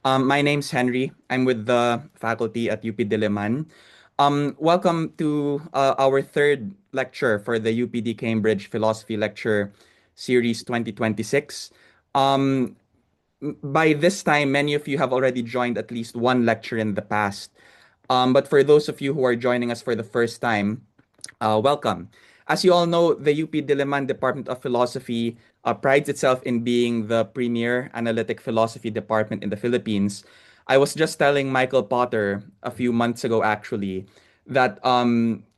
My name's Henry. I'm with the faculty at UP-Diliman. Welcome to our third lecture for the UPD-Cambridge Philosophy Lecture Series 2026. Um, by this time, many of you have already joined at least one lecture in the past. But for those of you who are joining us for the first time, welcome. As you all know, the UP Diliman Department of Philosophy prides itself in being the premier analytic philosophy department in the Philippines. I was just telling Michael Potter a few months ago, actually, that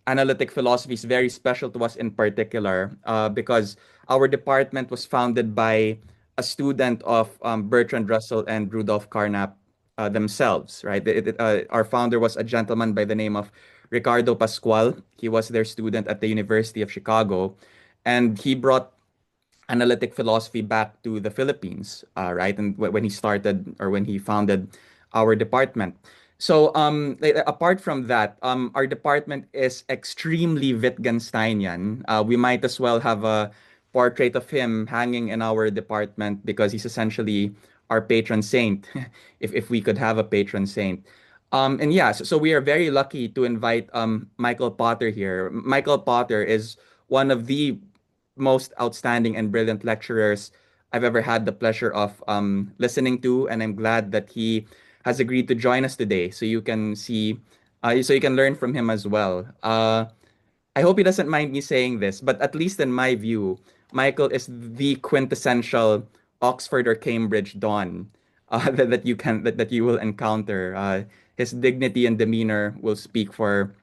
analytic philosophy is very special to us in particular because our department was founded by a student of Bertrand Russell and Rudolf Carnap themselves, right? Our founder was a gentleman by the name of Ricardo Pascual. He was their student at the University of Chicago, and he brought analytic philosophy back to the Philippines, right? And when he started or when he founded our department. So, apart from that, our department is extremely Wittgensteinian. We might as well have a portrait of him hanging in our department because he's essentially our patron saint, if we could have a patron saint. And yeah, so we are very lucky to invite Michael Potter here. Michael Potter is one of the most outstanding and brilliant lecturers I've ever had the pleasure of listening to, and I'm glad that he has agreed to join us today, so you can see, so you can learn from him as well. I hope he doesn't mind me saying this, but at least in my view, Michael is the quintessential Oxford or Cambridge Don that you will encounter. His dignity and demeanor will speak for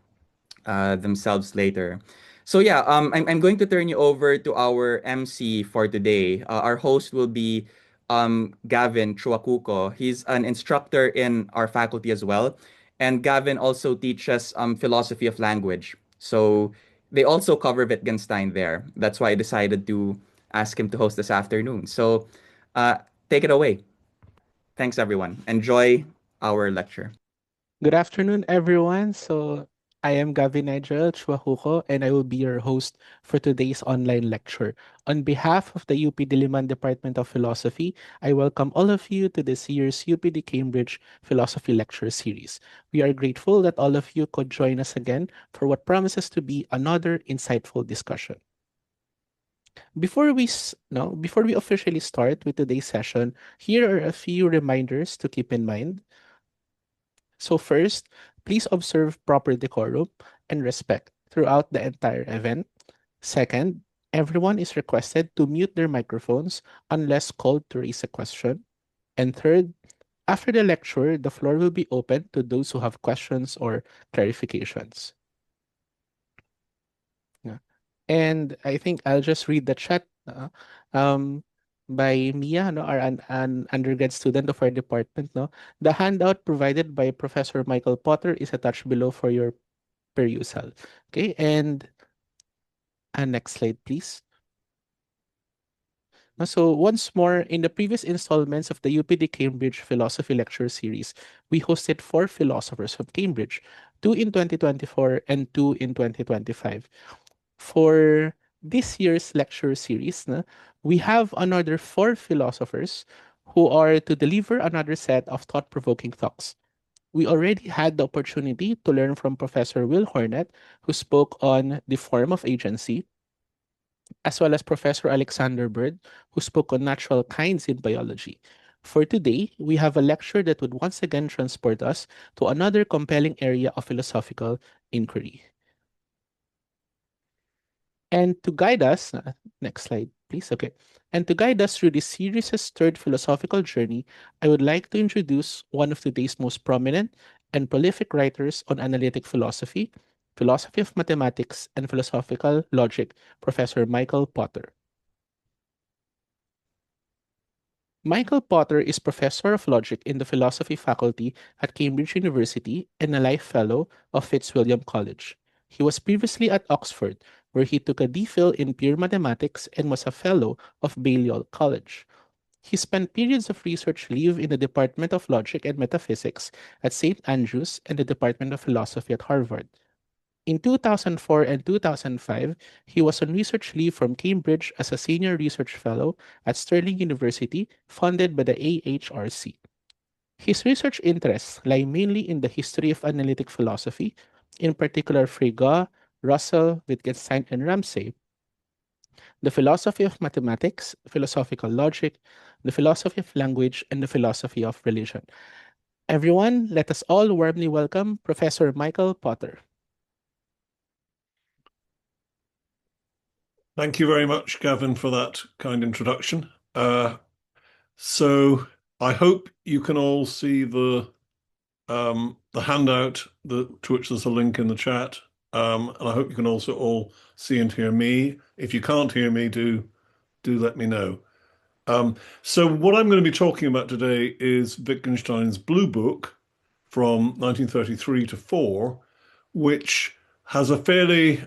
themselves later. So yeah, I'm going to turn you over to our MC for today. Our host will be Gavin Chuacuco. He's an instructor in our faculty as well, and Gavin also teaches philosophy of language. So they also cover Wittgenstein there. That's why I decided to ask him to host this afternoon. So uh, take it away. Thanks, everyone. Enjoy our lecture. Good afternoon, everyone. I am Gavin Nigel Chuahuko, and I will be your host for today's online lecture. On behalf of the UP Diliman Department of Philosophy, I welcome all of you to this year's UPD Cambridge Philosophy Lecture Series. We are grateful that all of you could join us again for what promises to be another insightful discussion. Before we officially start with today's session, here are a few reminders to keep in mind. So first, please observe proper decorum and respect throughout the entire event. Second, everyone is requested to mute their microphones unless called to raise a question. And third, after the lecture, the floor will be open to those who have questions or clarifications. Yeah. And I think I'll just read the chat um, by Mia, no, an undergrad student of our department. No, the handout provided by Professor Michael Potter is attached below for your perusal. Okay, and next slide, please. So once more, in the previous installments of the UPD Cambridge Philosophy Lecture Series, we hosted four philosophers from Cambridge, two in 2024 and two in 2025. For this year's lecture series, we have another four philosophers who are to deliver another set of thought-provoking talks. We already had the opportunity to learn from Professor Will Hornet, who spoke on the form of agency, as well as Professor Alexander Bird, who spoke on natural kinds in biology. For today, we have a lecture that would once again transport us to another compelling area of philosophical inquiry. And to guide us, next slide, please. Okay. And to guide us through this series' third philosophical journey, I would like to introduce one of today's most prominent and prolific writers on analytic philosophy, philosophy of mathematics, and philosophical logic, Professor Michael Potter. Michael Potter is Professor of Logic in the Philosophy faculty at Cambridge University and a Life Fellow of Fitzwilliam College. He was previously at Oxford, where he took a DPhil in pure mathematics and was a Fellow of Balliol College. He spent periods of research leave in the Department of Logic and Metaphysics at St. Andrews and the Department of Philosophy at Harvard. In 2004 and 2005, he was on research leave from Cambridge as a senior research fellow at Stirling University, funded by the AHRC. His research interests lie mainly in the history of analytic philosophy, in particular Frege, Russell, Wittgenstein, and Ramsay, the philosophy of mathematics, philosophical logic, the philosophy of language, and the philosophy of religion. Everyone, let us all warmly welcome Professor Michael Potter. Thank you very much, Gavin, for that kind introduction. So I hope you can all see the handout to which there's a link in the chat, and I hope you can also all see and hear me. If you can't hear me, do let me know. So what I'm going to be talking about today is Wittgenstein's Blue Book from 1933 to 4, which has a fairly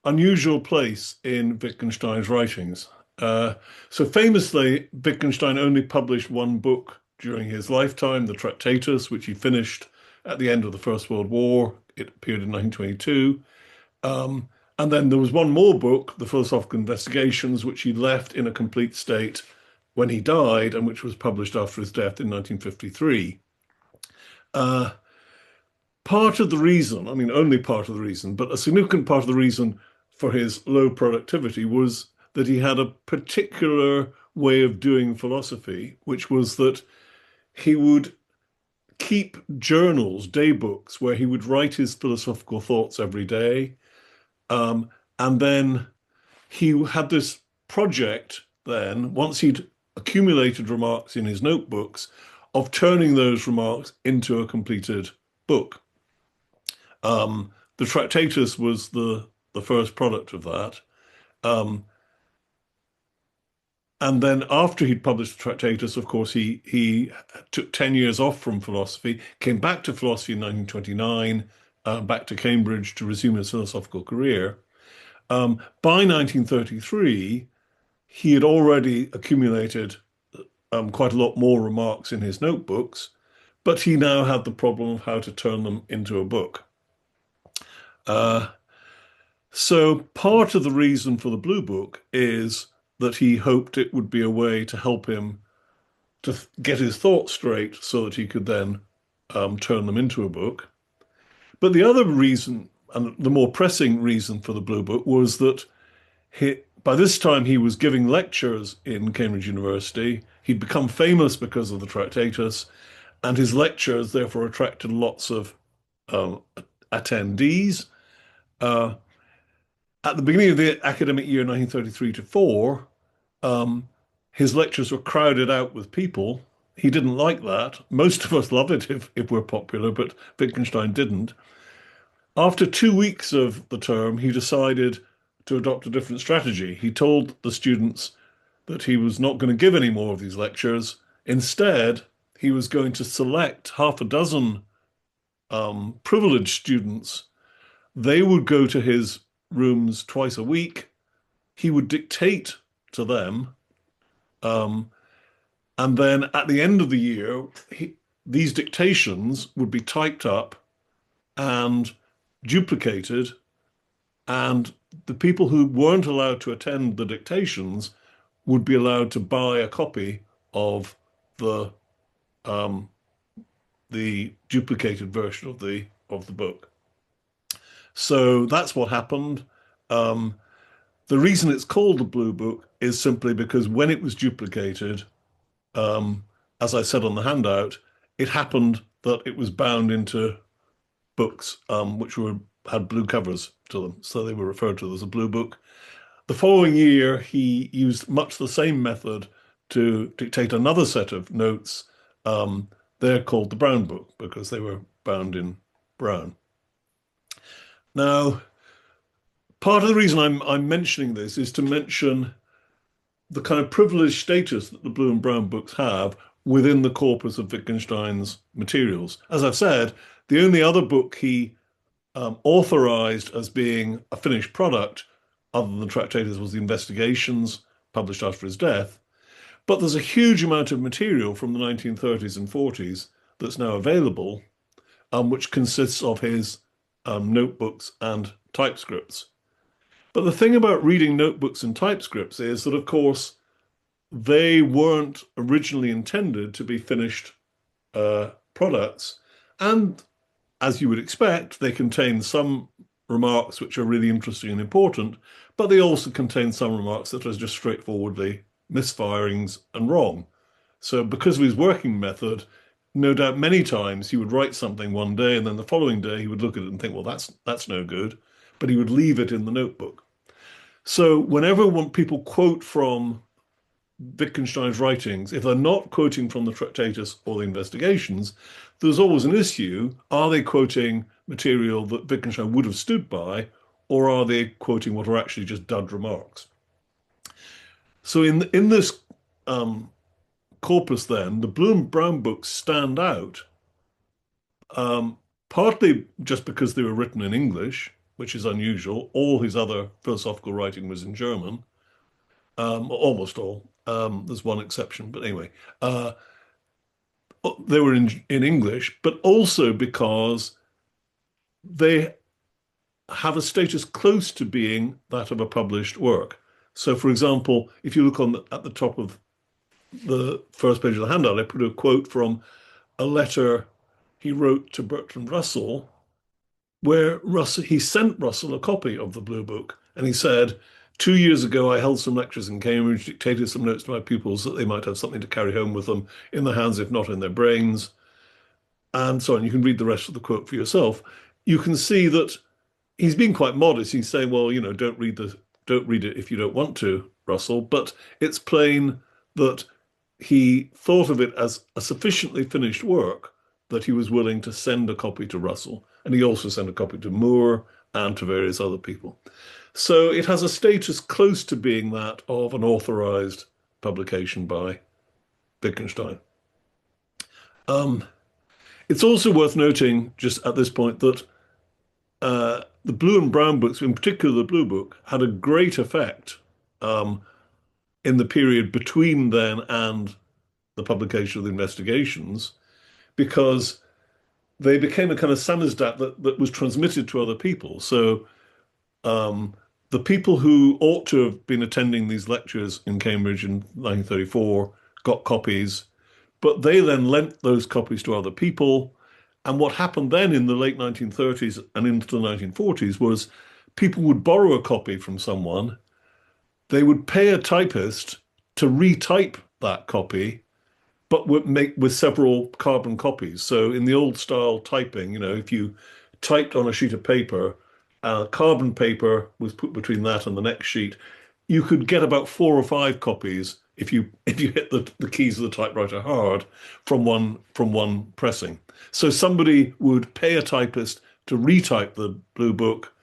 unusual place in Wittgenstein's writings. So famously, Wittgenstein only published one book during his lifetime, the Tractatus, which he finished at the end of the First World War. It appeared in 1922. And then there was one more book, the Philosophical Investigations, which he left in a complete state when he died, and which was published after his death in 1953. Part of the reason, I mean, only part of the reason, but a significant part of the reason for his low productivity was that he had a particular way of doing philosophy, which was that he would keep journals, day books, where he would write his philosophical thoughts every day. And then he had this project then, once he'd accumulated remarks in his notebooks, of turning those remarks into a completed book. The Tractatus was the first product of that. And then after he'd published the Tractatus, of course, he took 10 years off from philosophy, came back to philosophy in 1929, back to Cambridge to resume his philosophical career. By 1933, he had already accumulated quite a lot more remarks in his notebooks, but he now had the problem of how to turn them into a book. So part of the reason for the Blue Book is that he hoped it would be a way to help him to get his thoughts straight so that he could then turn them into a book. But the other reason, and the more pressing reason for the Blue Book, was that by this time he was giving lectures in Cambridge University. He'd become famous because of the Tractatus, and his lectures therefore attracted lots of attendees. At the beginning of the academic year 1933 to 4, his lectures were crowded out with people. He didn't like that. Most of us loved it if we're popular, but Wittgenstein didn't. After 2 weeks of the term, he decided to adopt a different strategy. He told the students that he was not going to give any more of these lectures. Instead, he was going to select half a dozen privileged students. They would go to his rooms twice a week. He would dictate to them. And then at the end of the year, these dictations would be typed up and duplicated, and the people who weren't allowed to attend the dictations would be allowed to buy a copy of the duplicated version of the book. So that's what happened. The reason it's called the Blue Book is simply because when it was duplicated, as I said on the handout, it happened that it was bound into books which had blue covers to them, so they were referred to as a Blue Book. The following year, he used much the same method to dictate another set of notes. They're called the Brown Book because they were bound in brown. Now, part of the reason I'm mentioning this is to mention the kind of privileged status that the Blue and Brown books have within the corpus of Wittgenstein's materials. As I've said, the only other book he authorized as being a finished product, other than the Tractatus, was the Investigations, published after his death. But there's a huge amount of material from the 1930s and 40s that's now available, which consists of his notebooks and typescripts. But the thing about reading notebooks and typescripts is that, of course, they weren't originally intended to be finished products. And as you would expect, they contain some remarks which are really interesting and important, but they also contain some remarks that are just straightforwardly misfirings and wrong. So because of his working method, no doubt many times he would write something one day and then the following day he would look at it and think, well, that's no good, but he would leave it in the notebook. So whenever people quote from Wittgenstein's writings, if they're not quoting from the Tractatus or the investigations, there's always an issue. Are they quoting material that Wittgenstein would have stood by, or are they quoting what are actually just dud remarks? So in this corpus then, the Blue and Brown books stand out, partly just because they were written in English, which is unusual. All his other philosophical writing was in German, almost all. There's one exception, but anyway, they were in English, but also because they have a status close to being that of a published work. So, for example, if you look at the top of the first page of the handout, I put a quote from a letter he wrote to Bertrand Russell, where he sent Russell a copy of the Blue Book, and he said, 2 years ago, I held some lectures in Cambridge, dictated some notes to my pupils that they might have something to carry home with them in their hands, if not in their brains, and so on. You can read the rest of the quote for yourself. You can see that he's being quite modest. He's saying, well, don't read it if you don't want to, Russell. But it's plain that he thought of it as a sufficiently finished work that he was willing to send a copy to Russell. And he also sent a copy to Moore and to various other people. So it has a status close to being that of an authorized publication by Wittgenstein. It's also worth noting, just at this point, that the Blue and Brown books, in particular the Blue Book, had a great effect in the period between then and the publication of the investigations, because they became a kind of samizdat that was transmitted to other people. So the people who ought to have been attending these lectures in Cambridge in 1934 got copies, but they then lent those copies to other people. And what happened then in the late 1930s and into the 1940s was people would borrow a copy from someone, they would pay a typist to retype that copy, but would make with several carbon copies. So in the old style typing, if you typed on a sheet of paper, carbon paper was put between that and the next sheet, you could get about 4 or 5 copies if you hit the keys of the typewriter hard from one pressing. So somebody would pay a typist to retype the Blue Book.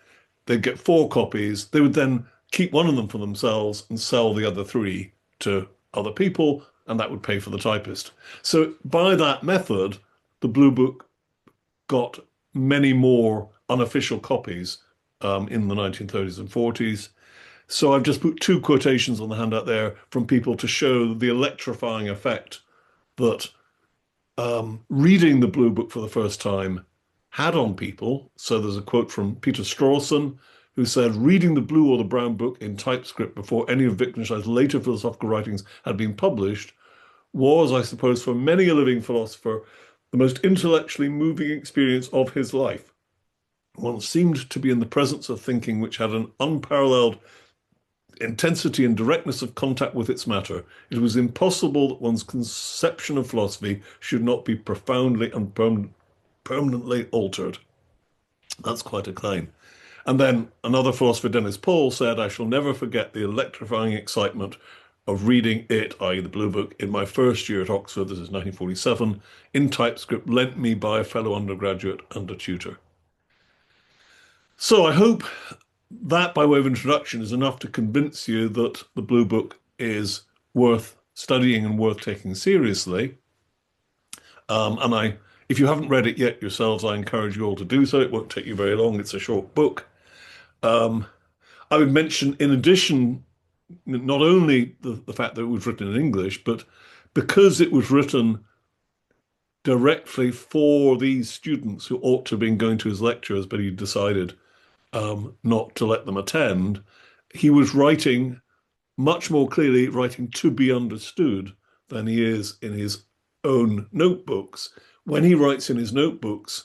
They'd get 4 copies. They would then keep one of them for themselves and sell the other 3 to other people, and that would pay for the typist. So by that method, the Blue Book got many more unofficial copies in the 1930s and 40s. So I've just put 2 quotations on the handout there from people to show the electrifying effect that reading the Blue Book for the first time had on people. So there's a quote from Peter Strawson, who said, reading the Blue or the Brown Book in typescript before any of Wittgenstein's later philosophical writings had been published was, I suppose, for many a living philosopher, the most intellectually moving experience of his life. One seemed to be in the presence of thinking which had an unparalleled intensity and directness of contact with its matter. It was impossible that one's conception of philosophy should not be profoundly and permanently altered. That's quite a claim. And then another philosopher, Dennis Paul, said, I shall never forget the electrifying excitement of reading it, i.e. the Blue Book, in my first year at Oxford, this is 1947, in typescript lent me by a fellow undergraduate and a tutor. So I hope that, by way of introduction, is enough to convince you that the Blue Book is worth studying and worth taking seriously. If you haven't read it yet yourselves, I encourage you all to do so. It won't take you very long. It's a short book. I would mention, in addition, not only the fact that it was written in English, but because it was written directly for these students who ought to have been going to his lectures, but he decided not to let them attend, he was writing much more clearly writing to be understood than he is in his own notebooks. When he writes in his notebooks,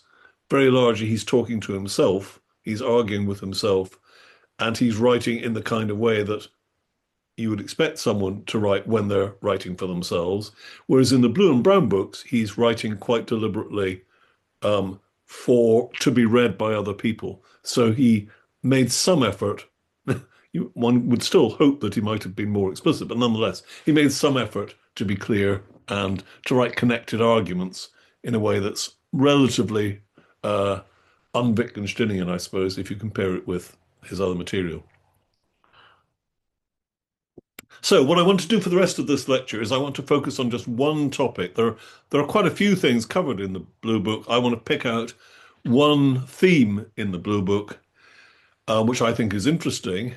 very largely he's talking to himself, he's arguing with himself, and he's writing in the kind of way that you would expect someone to write when they're writing for themselves. Whereas in the Blue and Brown books, he's writing quite deliberately to be read by other people. So he made some effort. One would still hope that he might have been more explicit, but nonetheless, he made some effort to be clear and to write connected arguments in a way that's relatively un-Wittgensteinian, I suppose, if you compare it with his other material. So what I want to do for the rest of this lecture is I want to focus on just one topic. There are quite a few things covered in the Blue Book. I want to pick out one theme in the Blue Book, which I think is interesting.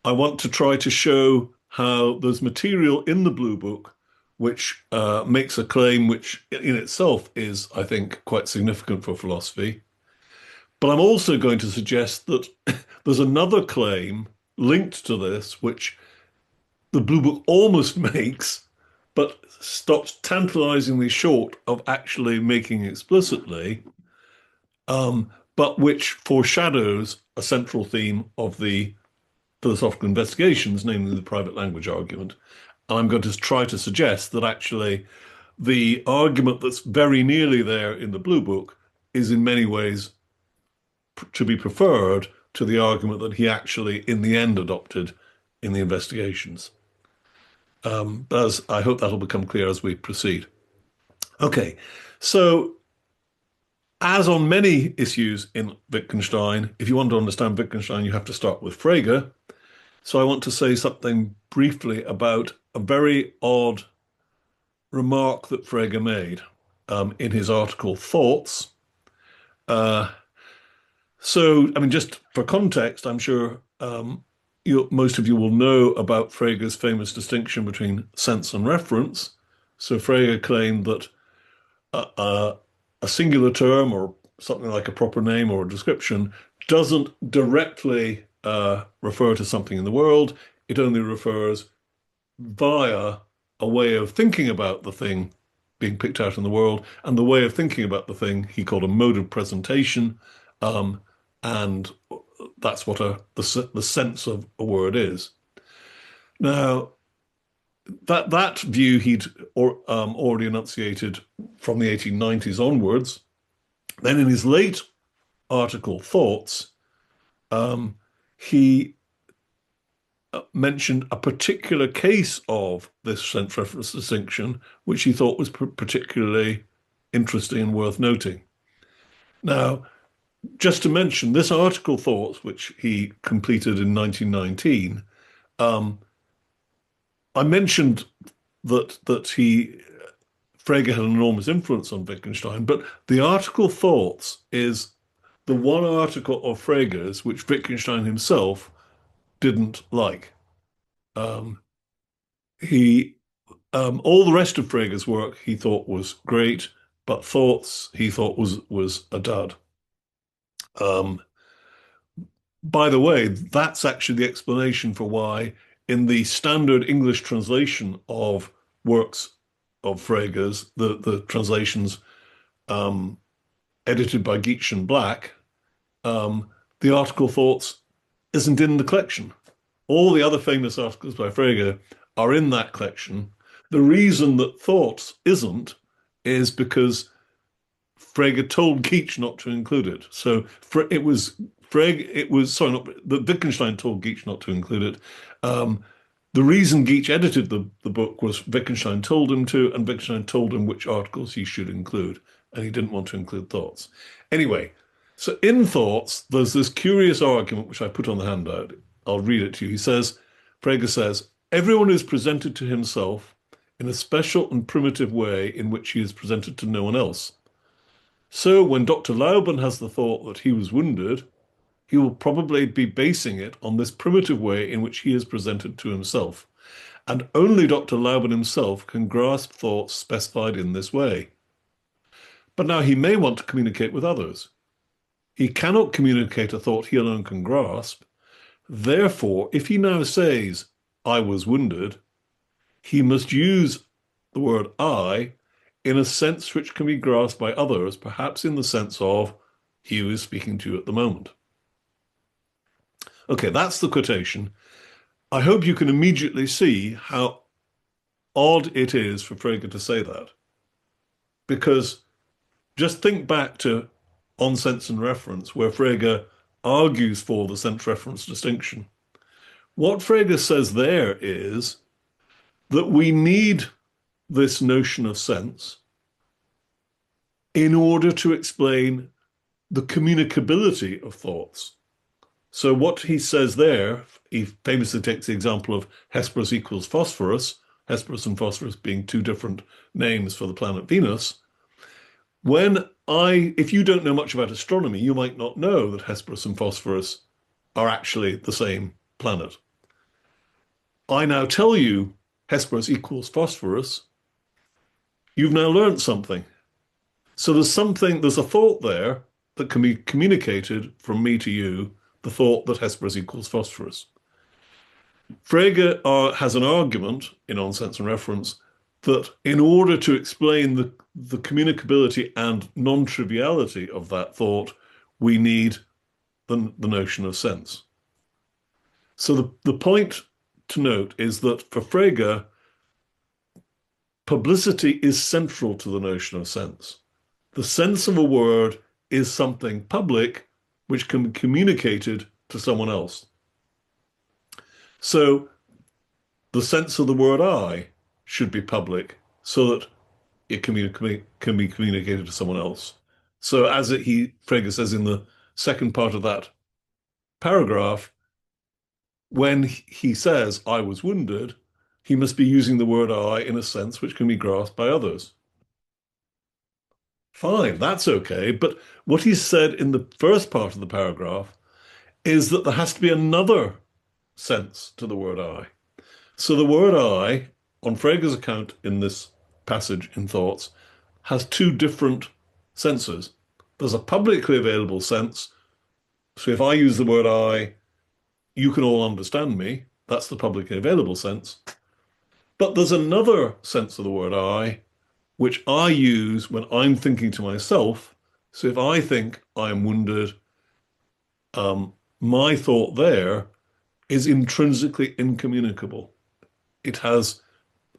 I want to try to show how there's material in the Blue Book which makes a claim which in itself is, I think, quite significant for philosophy. But I'm also going to suggest that there's another claim linked to this, which the Blue Book almost makes, but stops tantalizingly short of actually making explicitly, but which foreshadows a central theme of the philosophical investigations, namely the private language argument. And I'm going to try to suggest that actually the argument that's very nearly there in the Blue Book is in many ways to be preferred to the argument that he actually, in the end, adopted in the investigations. But I hope that'll become clear as we proceed. Okay, so as on many issues in Wittgenstein, if you want to understand Wittgenstein, you have to start with Frege. So I want to say something briefly about a very odd remark that Frege made in his article Thoughts. Just for context, I'm sure most of you will know about Frege's famous distinction between sense and reference. So Frege claimed that a singular term or something like a proper name or a description doesn't directly refer to something in the world. It only refers via a way of thinking about the thing being picked out in the world, and the way of thinking about the thing he called a mode of presentation, and that's what the sense of a word is. Now, that view he'd already enunciated from the 1890s onwards. Then in his late article, Thoughts, he mentioned a particular case of this sense reference distinction, which he thought was particularly interesting and worth noting. Now, just to mention, this article, Thoughts, which he completed in 1919, I mentioned that Frege had an enormous influence on Wittgenstein, but the article Thoughts is the one article of Frege's which Wittgenstein himself didn't like. All the rest of Frege's work he thought was great, but Thoughts he thought was a dud. By the way, that's actually the explanation for why in the standard English translation of works of Frege's, the translations edited by Geach and Black, the article Thoughts isn't in the collection. All the other famous articles by Frege are in that collection. The reason that Thoughts isn't is because Frege told Geach not to include it. So Wittgenstein told Geach not to include it. The reason Geach edited the book was Wittgenstein told him to, and Wittgenstein told him which articles he should include, and he didn't want to include Thoughts. Anyway, so in Thoughts, there's this curious argument which I put on the handout. I'll read it to you. Frege says, everyone is presented to himself in a special and primitive way in which he is presented to no one else. So when Dr. Lauben has the thought that he was wounded, he will probably be basing it on this primitive way in which he is presented to himself. And only Dr. Lauben himself can grasp thoughts specified in this way. But now he may want to communicate with others. He cannot communicate a thought he alone can grasp. Therefore, if he now says, I was wounded, he must use the word I in a sense which can be grasped by others, perhaps in the sense of he who is speaking to you at the moment. Okay, that's the quotation. I hope you can immediately see how odd it is for Frege to say that. Because just think back to On Sense and Reference, where Frege argues for the sense-reference distinction. What Frege says there is that we need this notion of sense in order to explain the communicability of thoughts. So what he says there, he famously takes the example of Hesperus equals phosphorus, Hesperus and phosphorus being two different names for the planet Venus. If you don't know much about astronomy, you might not know that Hesperus and phosphorus are actually the same planet. I now tell you Hesperus equals phosphorus. You've now learned something. So there's a thought there that can be communicated from me to you, the thought that Hesperus equals phosphorus. Frege has an argument in On Sense and Reference that in order to explain the communicability and non-triviality of that thought, we need the notion of sense. So the point to note is that for Frege, publicity is central to the notion of sense. The sense of a word is something public which can be communicated to someone else. So the sense of the word I should be public so that it can be communicated to someone else. So as Frege says in the second part of that paragraph, when he says I was wounded, he must be using the word I in a sense which can be grasped by others. Fine, that's okay. But what he said in the first part of the paragraph is that there has to be another sense to the word I. So the word I, on Frege's account in this passage in Thoughts, has two different senses. There's a publicly available sense. So if I use the word I, you can all understand me. That's the publicly available sense. But there's another sense of the word I, which I use when I'm thinking to myself. So if I think I'm wounded, my thought there is intrinsically incommunicable. It has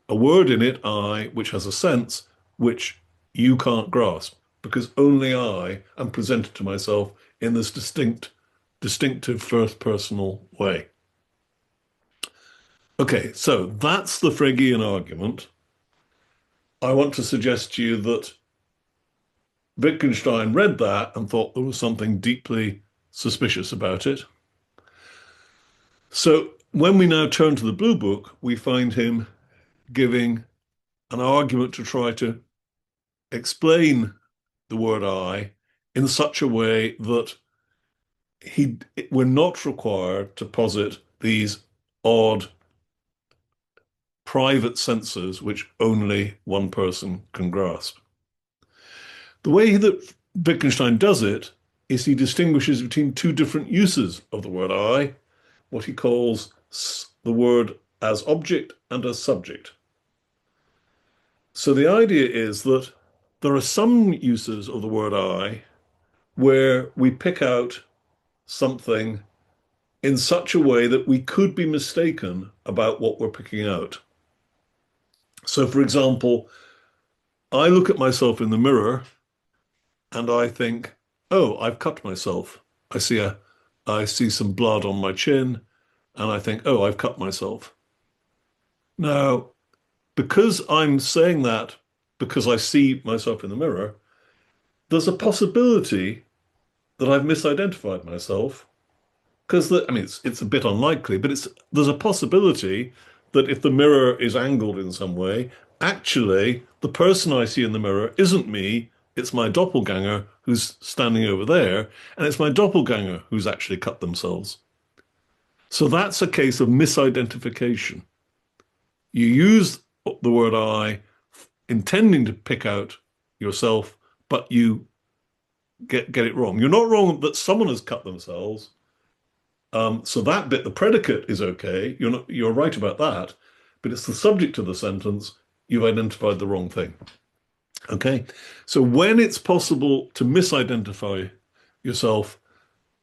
a word in it, I, which has a sense which you can't grasp because only I am presented to myself in this distinctive first personal way. Okay, so that's the Fregean argument. I want to suggest to you that Wittgenstein read that and thought there was something deeply suspicious about it. So when we now turn to the Blue Book, we find him giving an argument to try to explain the word I in such a way that we're not required to posit these odd private senses which only one person can grasp. The way that Wittgenstein does it is he distinguishes between two different uses of the word I, what he calls the word as object and as subject. So the idea is that there are some uses of the word I where we pick out something in such a way that we could be mistaken about what we're picking out. So, for example, I look at myself in the mirror and I think, oh, I've cut myself. I see some blood on my chin and I think, oh, I've cut myself. Now, because I'm saying that because I see myself in the mirror, there's a possibility that I've misidentified myself. Because it's a bit unlikely, but there's a possibility that if the mirror is angled in some way, actually the person I see in the mirror isn't me, it's my doppelganger who's standing over there, and it's my doppelganger who's actually cut themselves. So that's a case of misidentification. You use the word I intending to pick out yourself, but you get it wrong. You're not wrong that someone has cut themselves. So that bit, the predicate is okay. You're right about that, but it's the subject of the sentence. You've identified the wrong thing. Okay. So when it's possible to misidentify yourself,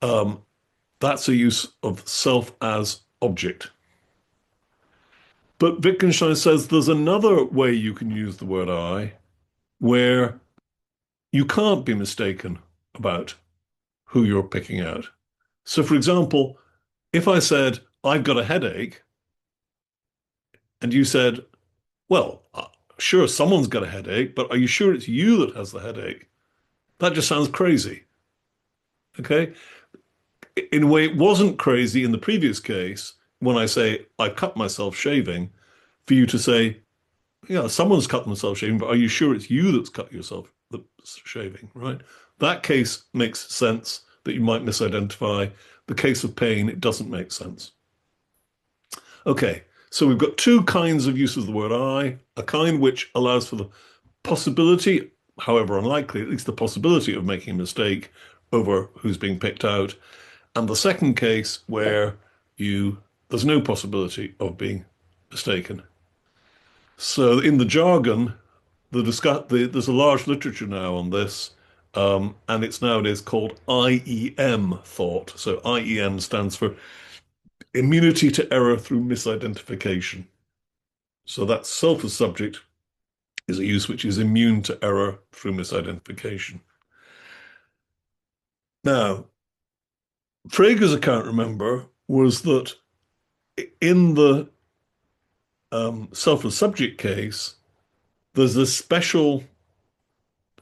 that's a use of self as object. But Wittgenstein says there's another way you can use the word I where you can't be mistaken about who you're picking out. So, for example, if I said, I've got a headache, and you said, well, sure, someone's got a headache, but are you sure it's you that has the headache? That just sounds crazy. Okay? In a way, it wasn't crazy in the previous case when I say, I cut myself shaving, for you to say, yeah, someone's cut themselves shaving, but are you sure it's you that's cut yourself shaving, right? That case makes sense that you might misidentify. The case of pain, it doesn't make sense. Okay, so we've got two kinds of use of the word I, a kind which allows for the possibility, however unlikely, at least the possibility of making a mistake over who's being picked out, and the second case where there's no possibility of being mistaken. So in the jargon, there's a large literature now on this, and it's nowadays called IEM thought. So IEM stands for immunity to error through misidentification. So that self as subject is a use which is immune to error through misidentification. Now, Frege's account, remember, was that in the self as subject case, there's this special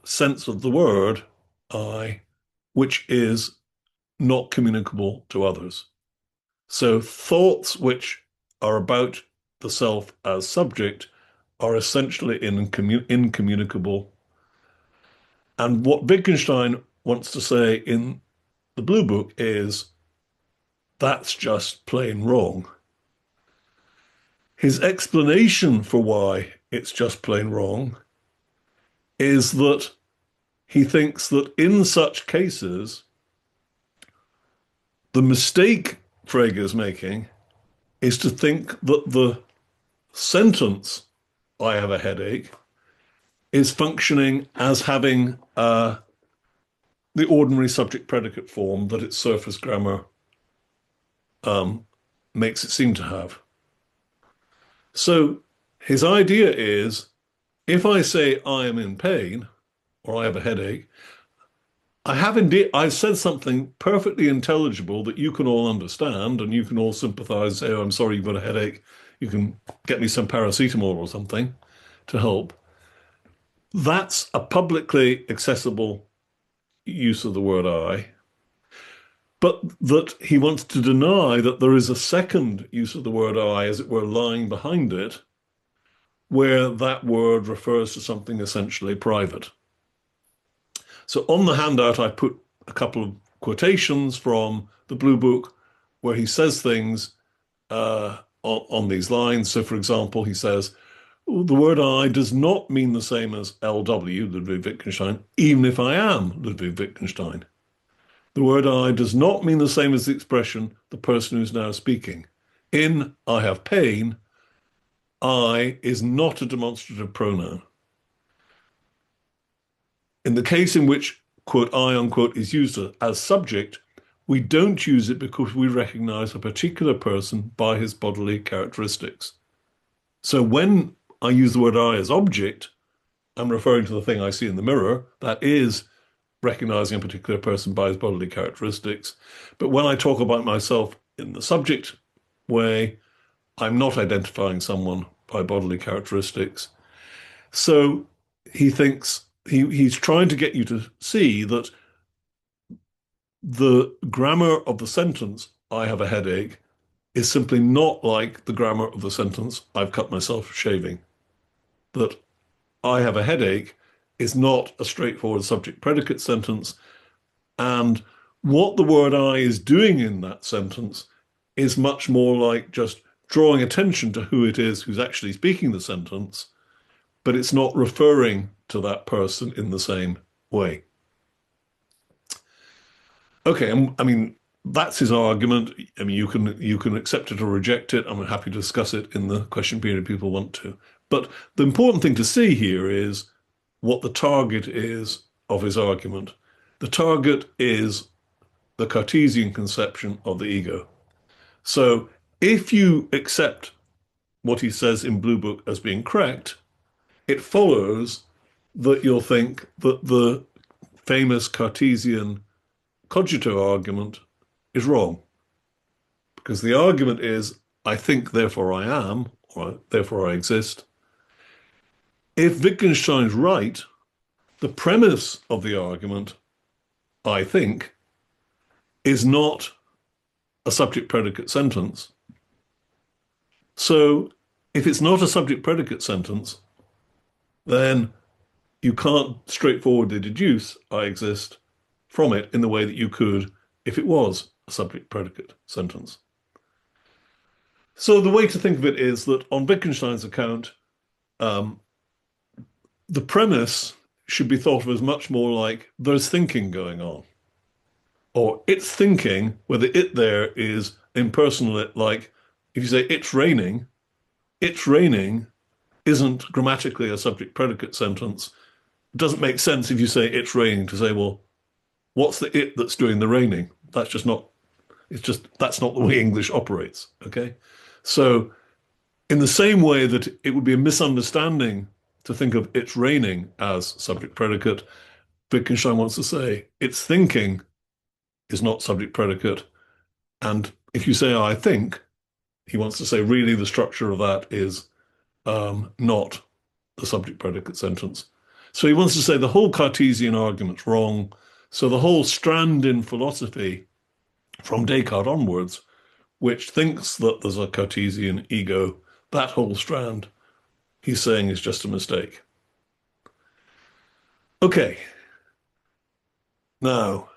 sense of the word I, which is not communicable to others. So thoughts which are about the self as subject are essentially incommunicable. And what Wittgenstein wants to say in the Blue Book is that's just plain wrong. His explanation for why it's just plain wrong is that he thinks that in such cases, the mistake Frege is making is to think that the sentence, I have a headache, is functioning as having the ordinary subject predicate form that its surface grammar makes it seem to have. So his idea is, if I say I am in pain or I have a headache, I've said something perfectly intelligible that you can all understand and you can all sympathize, say, oh, I'm sorry you've got a headache. You can get me some paracetamol or something to help. That's a publicly accessible use of the word I, but that he wants to deny that there is a second use of the word I, as it were, lying behind it, where that word refers to something essentially private. So on the handout, I put a couple of quotations from the Blue Book where he says things on these lines. So, for example, he says, the word I does not mean the same as LW, Ludwig Wittgenstein, even if I am Ludwig Wittgenstein. The word I does not mean the same as the expression the person who's now speaking. In I have pain, I is not a demonstrative pronoun. In the case in which, quote, I, unquote, is used as subject, we don't use it because we recognize a particular person by his bodily characteristics. So when I use the word I as object, I'm referring to the thing I see in the mirror. That is recognizing a particular person by his bodily characteristics. But when I talk about myself in the subject way, I'm not identifying someone by bodily characteristics. So he thinks he's trying to get you to see that the grammar of the sentence, I have a headache, is simply not like the grammar of the sentence, I've cut myself shaving. That I have a headache is not a straightforward subject predicate sentence. And what the word I is doing in that sentence is much more like just drawing attention to who it is who's actually speaking the sentence, but it's not referring to that person in the same way. Okay, I mean, that's his argument. I mean, you can accept it or reject it. I'm happy to discuss it in the question period if people want to. But the important thing to see here is what the target is of his argument. The target is the Cartesian conception of the ego. So if you accept what he says in Blue Book as being correct, it follows that you'll think that the famous Cartesian cogito argument is wrong. Because the argument is, I think, therefore I am, or therefore I exist. If Wittgenstein's right, the premise of the argument, I think, is not a subject-predicate sentence. So if it's not a subject-predicate sentence, then you can't straightforwardly deduce I exist from it in the way that you could if it was a subject-predicate sentence. So the way to think of it is that on Wittgenstein's account, the premise should be thought of as much more like there's thinking going on. Or it's thinking, whether it there is impersonal, like if you say it's raining isn't grammatically a subject-predicate sentence. It doesn't make sense if you say it's raining to say, well, what's the it that's doing the raining? That's just not, that's not the way English operates, okay? So in the same way that it would be a misunderstanding to think of it's raining as subject-predicate, Wittgenstein wants to say it's thinking is not subject-predicate. And if you say I think, he wants to say really the structure of that is not the subject-predicate sentence. So he wants to say the whole Cartesian argument's wrong. So the whole strand in philosophy from Descartes onwards, which thinks that there's a Cartesian ego, that whole strand, he's saying is just a mistake. Okay. Now,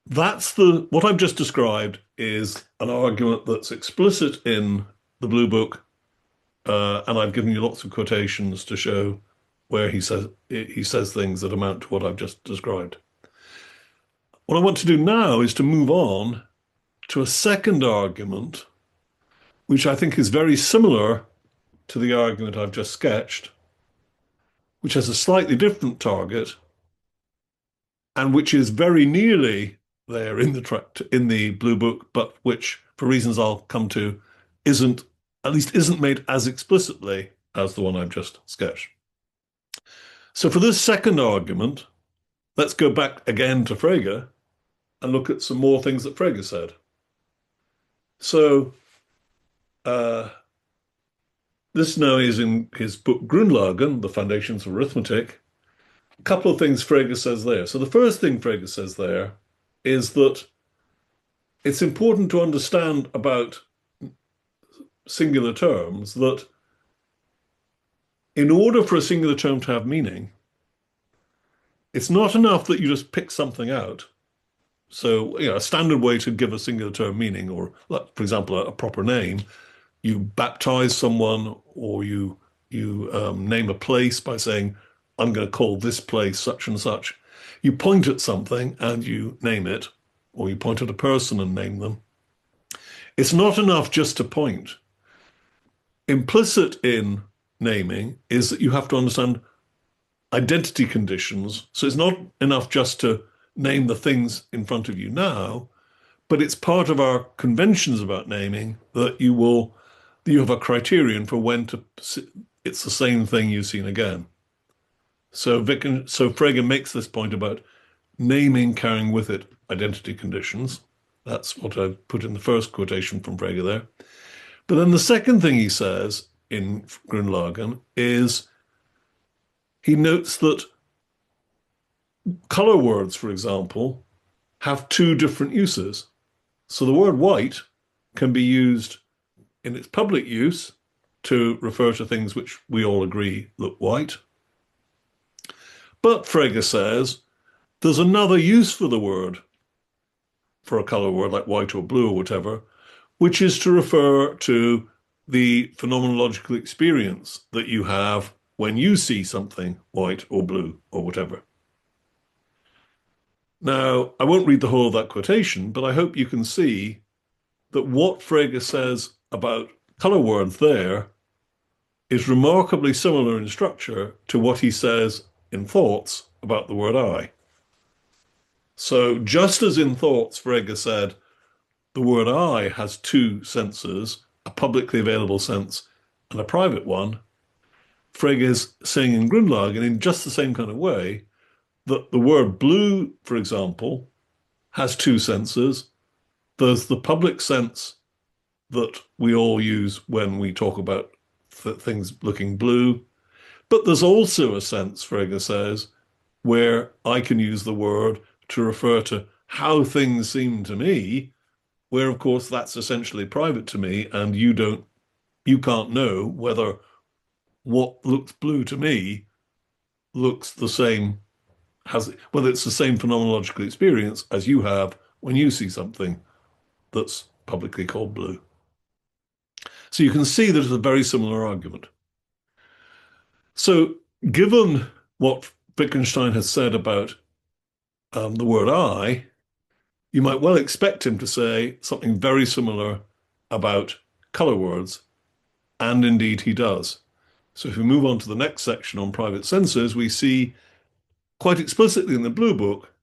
what I've just described is an argument that's explicit in the Blue Book, and I've given you lots of quotations to show where he says things that amount to what I've just described. What I want to do now is to move on to a second argument, which I think is very similar to the argument I've just sketched, which has a slightly different target, and which is very nearly there in the Blue Book, but which, for reasons I'll come to, isn't made as explicitly as the one I've just sketched. So for this second argument, let's go back again to Frege and look at some more things that Frege said. So this now is in his book Grundlagen, The Foundations of Arithmetic. A couple of things Frege says there. So the first thing Frege says there is that it's important to understand about singular terms that in order for a singular term to have meaning, it's not enough that you just pick something out. So, a standard way to give a singular term meaning, or for example, a proper name, you baptize someone, or you name a place by saying, I'm going to call this place such and such. You point at something and you name it, or you point at a person and name them. It's not enough just to point. Implicit in naming is that you have to understand identity conditions. So it's not enough just to name the things in front of you now, but it's part of our conventions about naming that you have a criterion for when it's the same thing you've seen again. So Frege makes this point about naming carrying with it identity conditions. That's what I put in the first quotation from Frege there. But then the second thing he says in Grundlagen is he notes that color words, for example, have two different uses. So the word white can be used in its public use to refer to things which we all agree look white. But Frege says there's another use for the word, for a color word like white or blue or whatever, which is to refer to the phenomenological experience that you have when you see something white or blue or whatever. Now, I won't read the whole of that quotation, but I hope you can see that what Frege says about color words there is remarkably similar in structure to what he says in Thoughts about the word I. So just as in Thoughts, Frege said, the word I has two senses, a publicly available sense and a private one, Frege is saying in Grundlagen, in just the same kind of way, that the word blue, for example, has two senses. There's the public sense that we all use when we talk about things looking blue, but there's also a sense, Frege says, where I can use the word to refer to how things seem to me, where of course that's essentially private to me, and you can't know whether what looks blue to me looks the same, whether it's the same phenomenological experience as you have when you see something that's publicly called blue. So you can see that it's a very similar argument. So given what Wittgenstein has said about the word I, you might well expect him to say something very similar about color words, and indeed he does. So if we move on to the next section on private senses, we see quite explicitly in the Blue Book,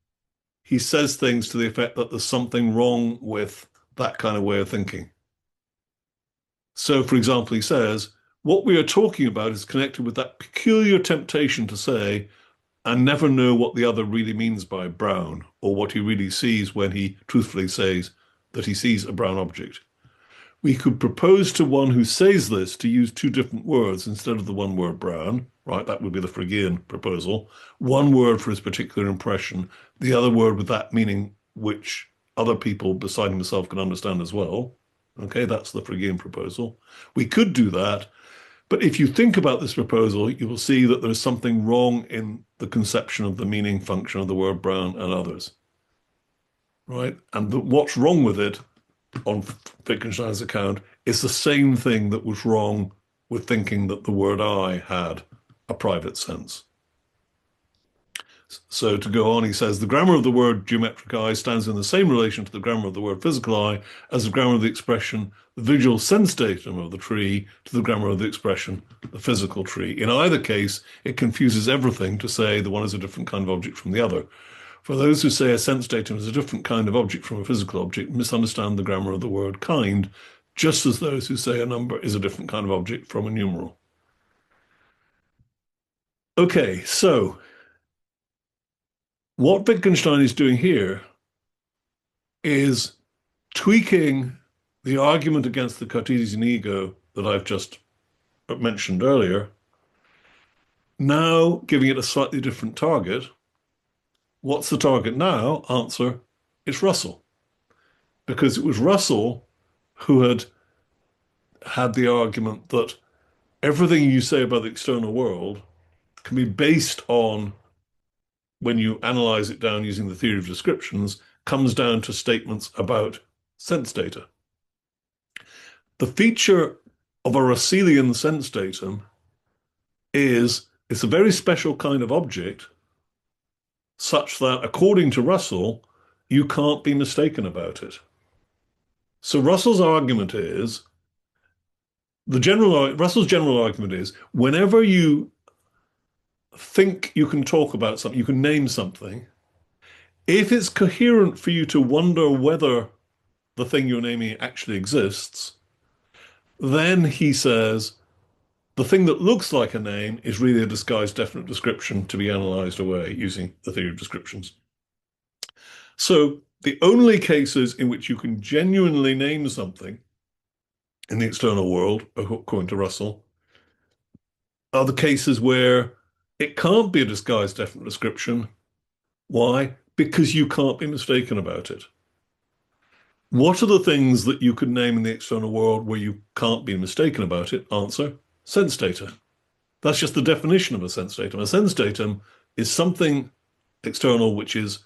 he says things to the effect that there's something wrong with that kind of way of thinking. So, for example, he says, what we are talking about is connected with that peculiar temptation to say, and never know what the other really means by brown, or what he really sees when he truthfully says that he sees a brown object. We could propose to one who says this to use two different words instead of the one word brown, right? That would be the Fregean proposal. One word for his particular impression, the other word with that meaning which other people beside himself can understand as well. Okay, that's the Fregean proposal. We could do that, but if you think about this proposal, you will see that there's something wrong in the conception of the meaning function of the word brown and others, right? And what's wrong with it, on Wittgenstein's account, is the same thing that was wrong with thinking that the word I had a private sense. So to go on, he says, the grammar of the word geometric eye stands in the same relation to the grammar of the word physical eye as the grammar of the expression, the visual sense datum of the tree, to the grammar of the expression, the physical tree. In either case, it confuses everything to say the one is a different kind of object from the other. For those who say a sense datum is a different kind of object from a physical object misunderstand the grammar of the word kind, just as those who say a number is a different kind of object from a numeral. Okay, so what Wittgenstein is doing here is tweaking the argument against the Cartesian ego that I've just mentioned earlier, now giving it a slightly different target. What's the target now? Answer, it's Russell. Because it was Russell who had the argument that everything you say about the external world can be based on, when you analyze it down using the theory of descriptions, comes down to statements about sense data. The feature of a Russellian sense datum is it's a very special kind of object, such that, according to Russell, you can't be mistaken about it. So Russell's argument is, Russell's general argument is, whenever you think you can talk about something, you can name something, if it's coherent for you to wonder whether the thing you're naming actually exists, then he says the thing that looks like a name is really a disguised definite description to be analyzed away using the theory of descriptions. So the only cases in which you can genuinely name something in the external world, according to Russell, are the cases where it can't be a disguised definite description. Why? Because you can't be mistaken about it. What are the things that you could name in the external world where you can't be mistaken about it? Answer, sense data. That's just the definition of a sense datum. A sense datum is something external which is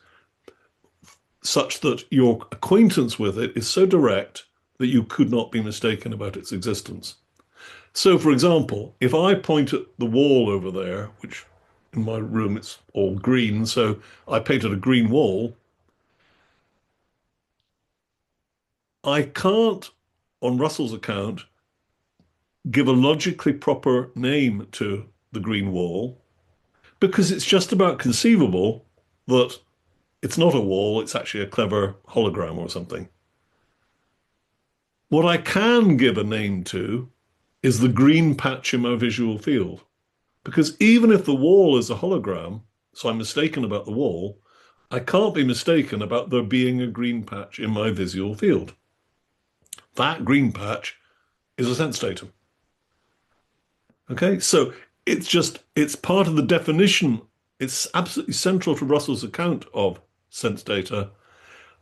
such that your acquaintance with it is so direct that you could not be mistaken about its existence. So, for example, if I point at the wall over there, which in my room it's all green, so I painted a green wall. I can't, on Russell's account, give a logically proper name to the green wall because it's just about conceivable that it's not a wall, it's actually a clever hologram or something. What I can give a name to is the green patch in my visual field. Because even if the wall is a hologram, so I'm mistaken about the wall, I can't be mistaken about there being a green patch in my visual field. That green patch is a sense datum. Okay, so it's part of the definition. It's absolutely central to Russell's account of sense data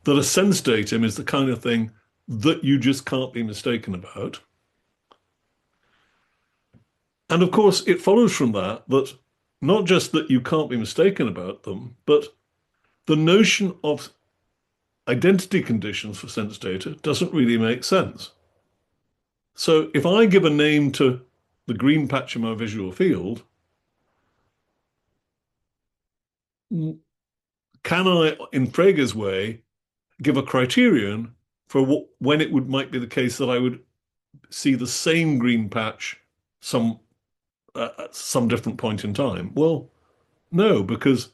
that a sense datum is the kind of thing that you just can't be mistaken about. And of course, it follows from that that not just that you can't be mistaken about them, but the notion of identity conditions for sense data doesn't really make sense. So if I give a name to the green patch in my visual field, can I, in Frege's way, give a criterion for when it might be the case that I would see the same green patch at some different point in time? Well, no, because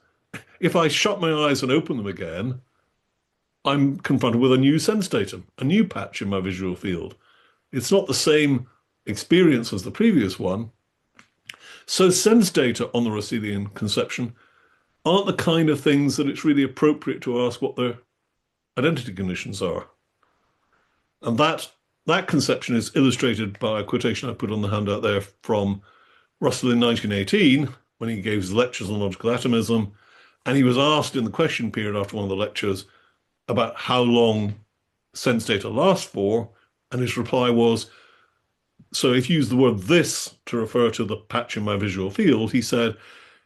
if I shut my eyes and open them again, I'm confronted with a new sense datum, a new patch in my visual field. It's not the same experience as the previous one. So sense data on the Russellian conception aren't the kind of things that it's really appropriate to ask what their identity conditions are. And that conception is illustrated by a quotation I put on the handout there from Russell in 1918, when he gave his lectures on logical atomism. And he was asked in the question period after one of the lectures about how long sense data last for. And his reply was, so if you use the word this to refer to the patch in my visual field, he said,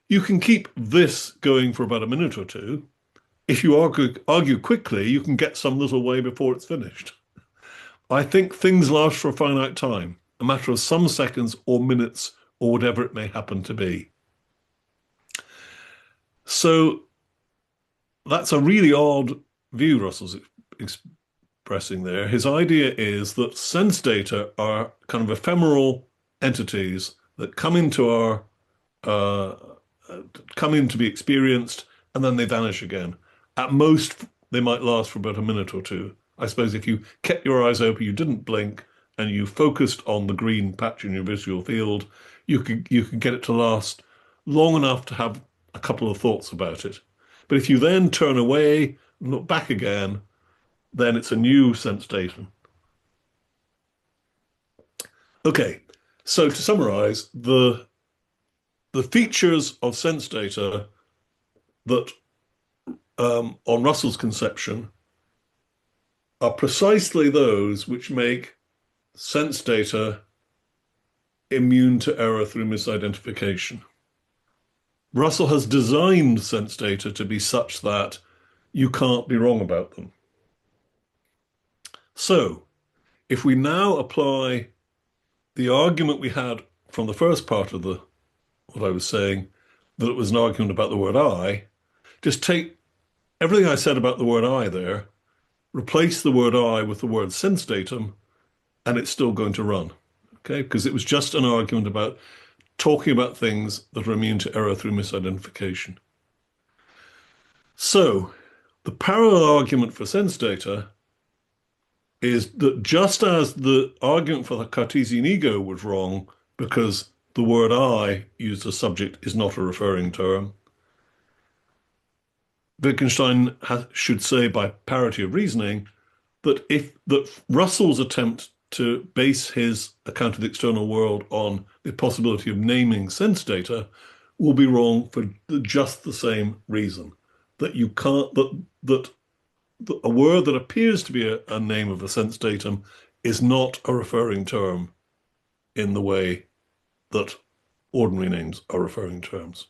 you can keep this going for about a minute or two. If you argue quickly, you can get some little way before it's finished. I think things last for a finite time, a matter of some seconds or minutes or whatever it may happen to be. So that's a really odd view Russell's expressing there. His idea is that sense data are kind of ephemeral entities that come into be experienced and then they vanish again. At most, they might last for about a minute or two. I suppose if you kept your eyes open, you didn't blink, and you focused on the green patch in your visual field, you could get it to last long enough to have a couple of thoughts about it. But if you then turn away and look back again, then it's a new sense datum. Okay, so to summarize, the features of sense data that on Russell's conception are precisely those which make sense data immune to error through misidentification. Russell has designed sense data to be such that you can't be wrong about them. So, if we now apply the argument we had from the first part of what I was saying, that it was an argument about the word I, just take everything I said about the word I there, replace the word I with the word sense datum, and it's still going to run, okay? Because it was just an argument about talking about things that are immune to error through misidentification. So the parallel argument for sense data is that just as the argument for the Cartesian ego was wrong because the word I used as subject is not a referring term, Wittgenstein should say by parity of reasoning that Russell's attempt to base his account of the external world on the possibility of naming sense data will be wrong for just the same reason, that you can't that a word that appears to be a name of a sense datum is not a referring term in the way that ordinary names are referring terms.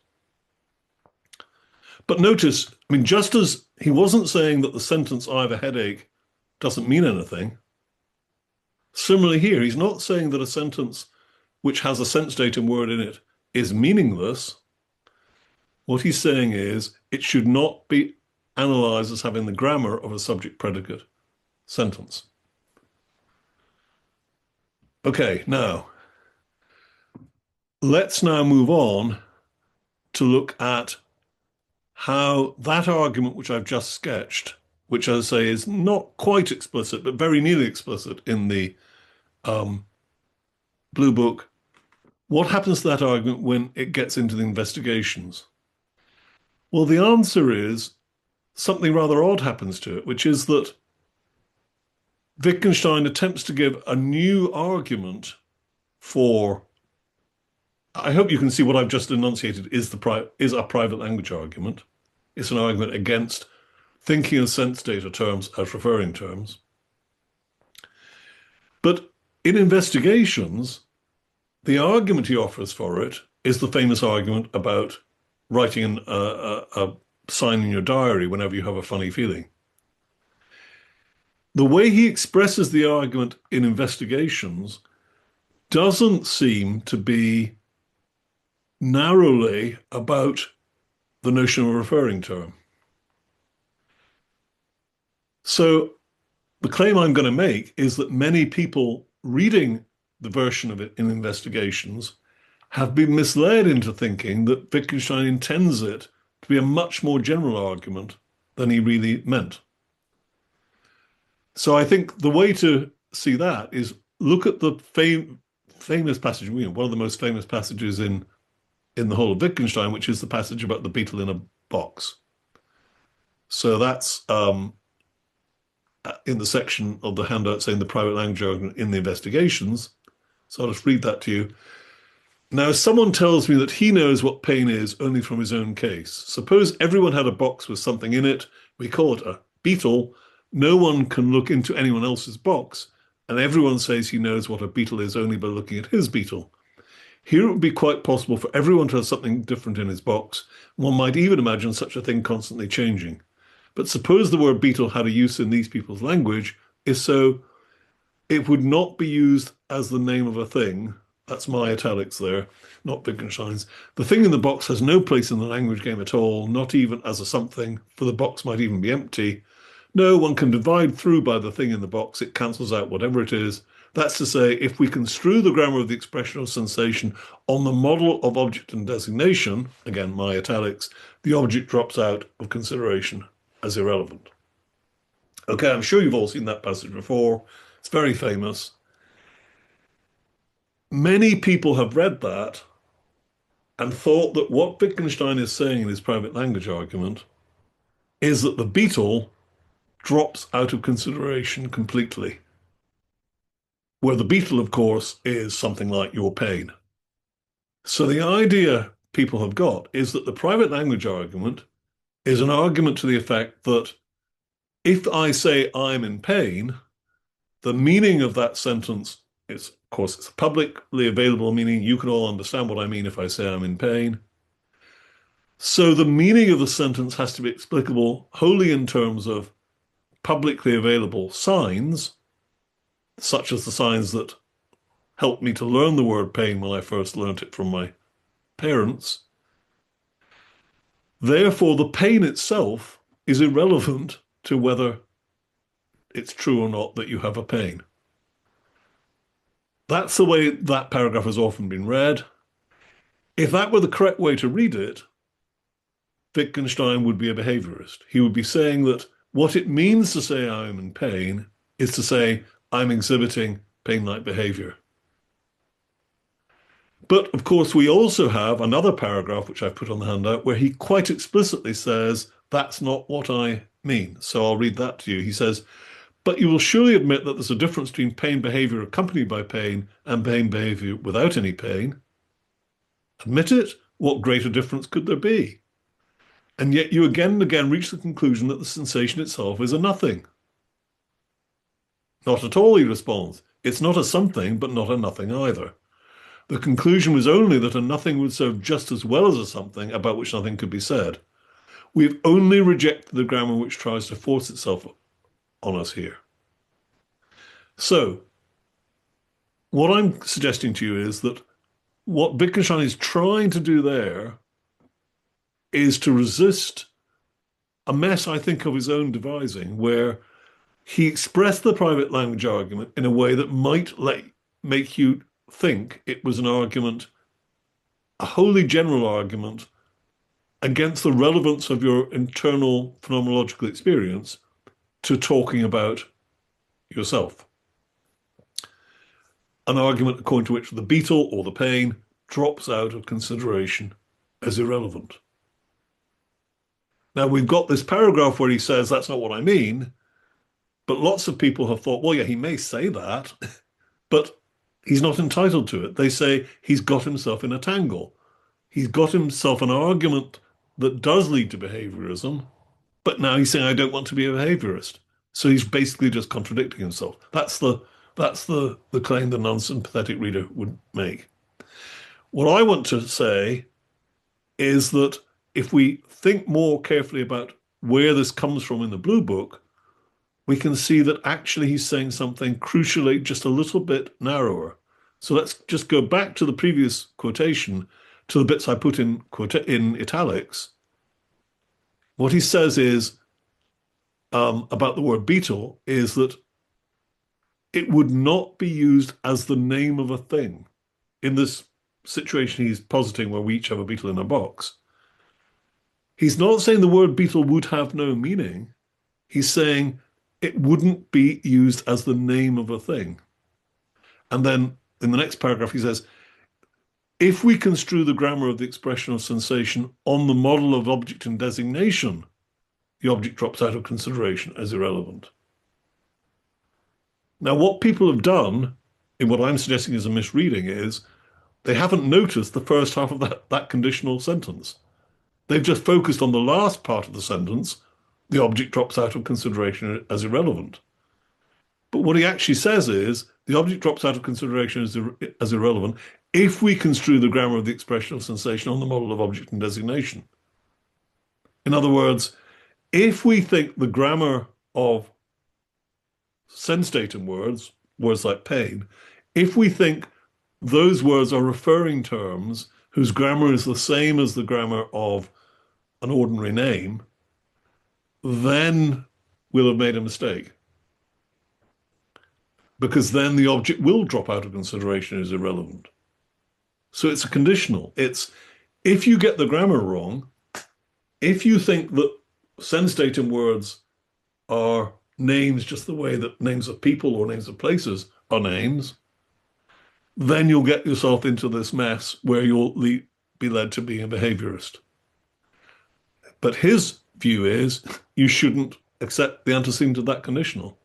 But notice, I mean, just as he wasn't saying that the sentence "I have a headache" doesn't mean anything, similarly here, he's not saying that a sentence which has a sense datum word in it is meaningless. What he's saying is it should not be analyzed as having the grammar of a subject-predicate sentence. Okay, now, let's now move on to look at how that argument which I've just sketched, which I say is not quite explicit, but very nearly explicit in the Blue Book, what happens to that argument when it gets into the investigations? Well, the answer is something rather odd happens to it, which is that Wittgenstein attempts to give a new argument for, I hope you can see what I've just enunciated is a private language argument. It's an argument against thinking in sense data terms as referring terms. But in investigations, the argument he offers for it is the famous argument about writing a sign in your diary whenever you have a funny feeling. The way he expresses the argument in investigations doesn't seem to be narrowly about the notion of a referring term. So the claim I'm going to make is that many people reading the version of it in investigations have been misled into thinking that Wittgenstein intends it to be a much more general argument than he really meant. So I think the way to see that is look at the famous passage, one of the most famous passages in the whole of Wittgenstein, which is the passage about the beetle in a box. So that's in the section of the handout saying the private language argument in the investigations. So I'll just read that to you. Now, someone tells me that he knows what pain is only from his own case. Suppose everyone had a box with something in it. We call it a beetle. No one can look into anyone else's box, and everyone says he knows what a beetle is only by looking at his beetle. Here it would be quite possible for everyone to have something different in his box. One might even imagine such a thing constantly changing. But suppose the word beetle had a use in these people's language. If so, it would not be used as the name of a thing. That's my italics there, not Wittgenstein's. The thing in the box has no place in the language game at all, not even as a something, for the box might even be empty. No, one can divide through by the thing in the box. It cancels out whatever it is. That's to say, if we construe the grammar of the expression of sensation on the model of object and designation, again, my italics, the object drops out of consideration as irrelevant. Okay, I'm sure you've all seen that passage before. It's very famous. Many people have read that and thought that what Wittgenstein is saying in his private language argument is that the beetle drops out of consideration completely, where the beetle, of course, is something like your pain. So the idea people have got is that the private language argument is an argument to the effect that if I say I'm in pain, the meaning of that sentence is, of course, it's a publicly available meaning. You can all understand what I mean if I say I'm in pain. So the meaning of the sentence has to be explicable wholly in terms of publicly available signs, such as the signs that helped me to learn the word pain when I first learnt it from my parents. Therefore, the pain itself is irrelevant to whether it's true or not that you have a pain. That's the way that paragraph has often been read. If that were the correct way to read it, Wittgenstein would be a behaviorist. He would be saying that what it means to say I'm in pain is to say I'm exhibiting pain-like behavior. But of course, we also have another paragraph, which I've put on the handout, where he quite explicitly says, that's not what I mean. So I'll read that to you. He says, but you will surely admit that there's a difference between pain behavior accompanied by pain and pain behavior without any pain. Admit it? What greater difference could there be? And yet you again and again reach the conclusion that the sensation itself is a nothing. Not at all, he responds. It's not a something, but not a nothing either. The conclusion was only that a nothing would serve just as well as a something about which nothing could be said. We've only rejected the grammar which tries to force itself on us here. So, what I'm suggesting to you is that what Wittgenstein is trying to do there is to resist a mess, I think, of his own devising, where he expressed the private language argument in a way that might make you think it was an argument, a wholly general argument, against the relevance of your internal phenomenological experience to talking about yourself. An argument according to which the beetle or the pain drops out of consideration as irrelevant. Now, we've got this paragraph where he says, that's not what I mean, but lots of people have thought, well, yeah, he may say that, but he's not entitled to it. They say he's got himself in a tangle. He's got himself an argument that does lead to behaviorism, but now he's saying, I don't want to be a behaviorist. So he's basically just contradicting himself. That's the claim the non-sympathetic reader would make. What I want to say is that if we think more carefully about where this comes from in the Blue Book, we can see that actually he's saying something crucially just a little bit narrower. So let's just go back to the previous quotation, to the bits I put in italics. What he says is, about the word beetle, is that it would not be used as the name of a thing. In this situation he's positing where we each have a beetle in a box, he's not saying the word beetle would have no meaning. He's saying it wouldn't be used as the name of a thing. And then in the next paragraph he says, if we construe the grammar of the expression of sensation on the model of object and designation, the object drops out of consideration as irrelevant. Now, what people have done, in what I'm suggesting is a misreading, is they haven't noticed the first half of that conditional sentence. They've just focused on the last part of the sentence, the object drops out of consideration as irrelevant. But what he actually says is, the object drops out of consideration as irrelevant if we construe the grammar of the expression of sensation on the model of object and designation. In other words, if we think the grammar of sense datum words like pain, if we think those words are referring terms whose grammar is the same as the grammar of an ordinary name, then we'll have made a mistake. Because then the object will drop out of consideration as irrelevant. So it's a conditional. It's, if you get the grammar wrong, if you think that sense datum words are names just the way that names of people or names of places are names, then you'll get yourself into this mess where you'll be led to being a behaviorist. But his view is you shouldn't accept the antecedent of that conditional.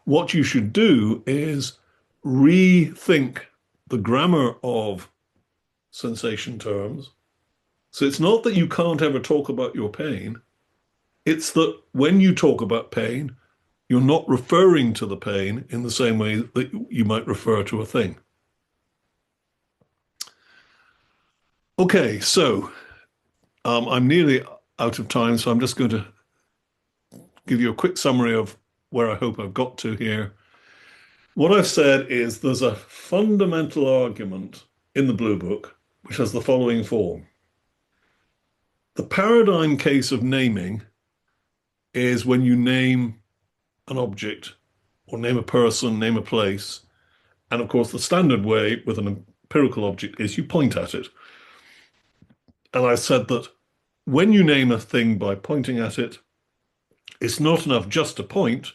What you should do is rethink the grammar of sensation terms. So it's not that you can't ever talk about your pain. It's that when you talk about pain, you're not referring to the pain in the same way that you might refer to a thing. Okay, so I'm nearly out of time, so I'm just going to give you a quick summary of where I hope I've got to here. What I've said is there's a fundamental argument in the Blue Book which has the following form. The paradigm case of naming is when you name an object or name a person, name a place. And of course, the standard way with an empirical object is you point at it. And I said that when you name a thing by pointing at it, it's not enough just to point.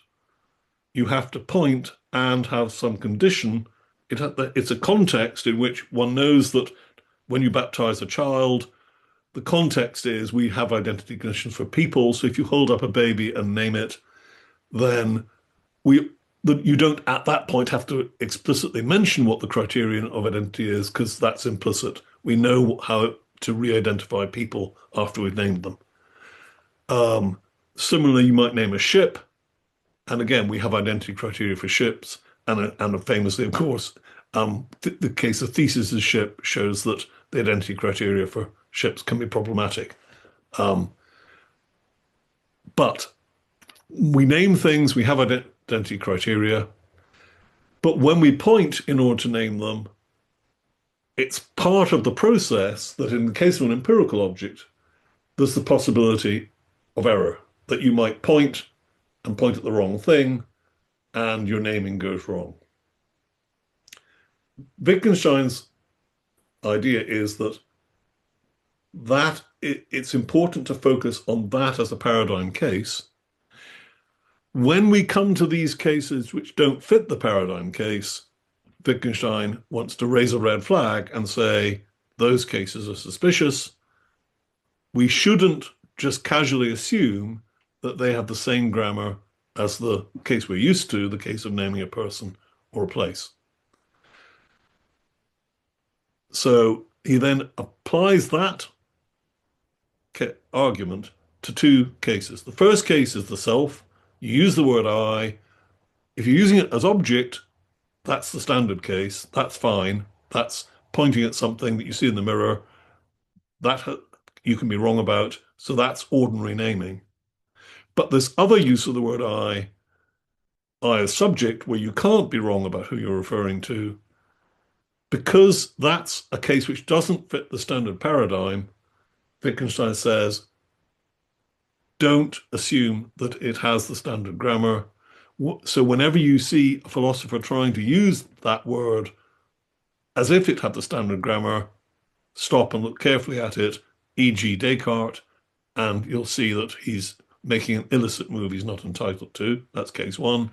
You have to point and have some condition. It's a context in which one knows that when you baptize a child, the context is we have identity conditions for people. So if you hold up a baby and name it, then you don't at that point have to explicitly mention what the criterion of identity is, because that's implicit. We know how to re-identify people after we've named them. Similarly, you might name a ship, and again, we have identity criteria for ships, and famously, of course, the case of Theseus's ship shows that the identity criteria for ships can be problematic. But we name things, we have identity criteria, but when we point in order to name them, it's part of the process that in the case of an empirical object, there's the possibility of error, that you might point and point at the wrong thing, and your naming goes wrong. Wittgenstein's idea is that it's important to focus on that as a paradigm case. When we come to these cases which don't fit the paradigm case, Wittgenstein wants to raise a red flag and say, those cases are suspicious. We shouldn't just casually assume that they have the same grammar as the case we're used to, the case of naming a person or a place. So he then applies that argument to two cases. The first case is the self. You use the word I. If you're using it as object, that's the standard case. That's fine. That's pointing at something that you see in the mirror. That you can be wrong about. So that's ordinary naming. But this other use of the word I as subject, where you can't be wrong about who you're referring to, because that's a case which doesn't fit the standard paradigm, Wittgenstein says, don't assume that it has the standard grammar. So whenever you see a philosopher trying to use that word as if it had the standard grammar, stop and look carefully at it, e.g. Descartes, and you'll see that he's making an illicit move he's not entitled to. That's case one.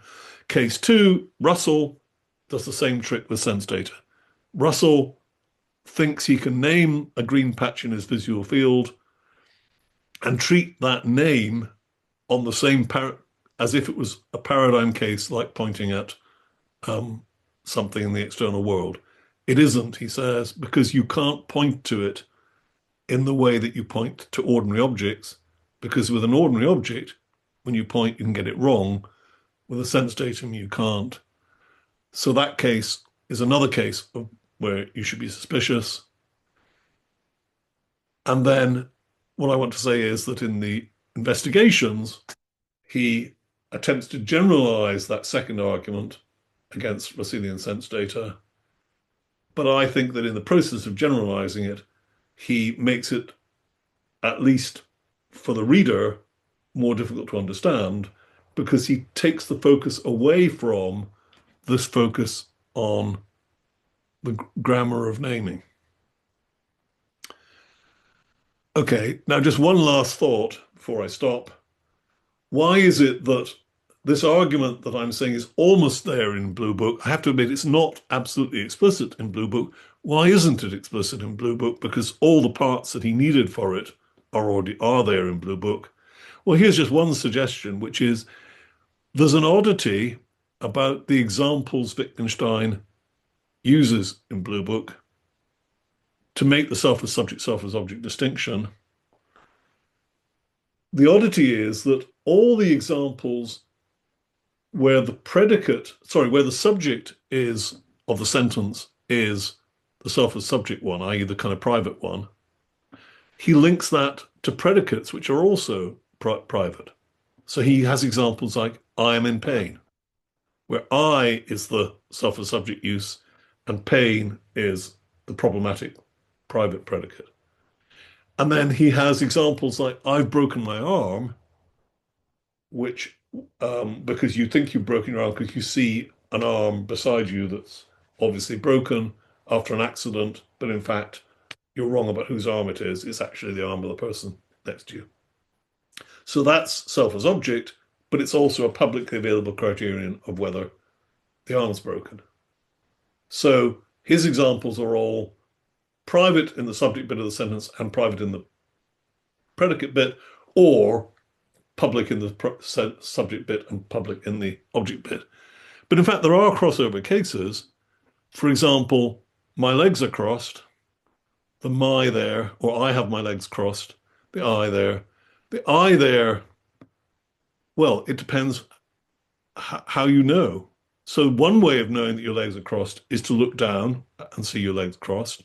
Case two, Russell does the same trick with sense data. Russell thinks he can name a green patch in his visual field and treat that name on the same as if it was a paradigm case, like pointing at something in the external world. It isn't, he says, because you can't point to it in the way that you point to ordinary objects, because with an ordinary object, when you point, you can get it wrong. With a sense datum, you can't. So that case is another case where you should be suspicious. And then what I want to say is that in the investigations, he attempts to generalize that second argument against Russellian sense data. But I think that in the process of generalizing it, he makes it, at least for the reader, more difficult to understand, because he takes the focus away from this focus on the grammar of naming. Okay, now just one last thought before I stop. Why is it that this argument that I'm saying is almost there in Blue Book? I have to admit it's not absolutely explicit in Blue Book. Why isn't it explicit in Blue Book? Because all the parts that he needed for it are there in Blue Book. Well, here's just one suggestion, which is there's an oddity about the examples Wittgenstein uses in Blue Book to make the self as subject, self as object distinction. The oddity is that all the examples where where the subject is of the sentence is the self as subject one, i.e. the kind of private one, he links that to predicates which are also private. So he has examples like I am in pain, where I is the self as subject use and pain is the problematic private predicate. And then he has examples like I've broken my arm, which because you think you've broken your arm because you see an arm beside you that's obviously broken after an accident, but in fact, you're wrong about whose arm it is. It's actually the arm of the person next to you. So that's self as object, but it's also a publicly available criterion of whether the arm's broken. So his examples are all private in the subject bit of the sentence and private in the predicate bit, or public in the subject bit and public in the object bit. But in fact, there are crossover cases. For example, my legs are crossed, the my there, or I have my legs crossed, the I there. The I there, well, it depends how you know. So one way of knowing that your legs are crossed is to look down and see your legs crossed.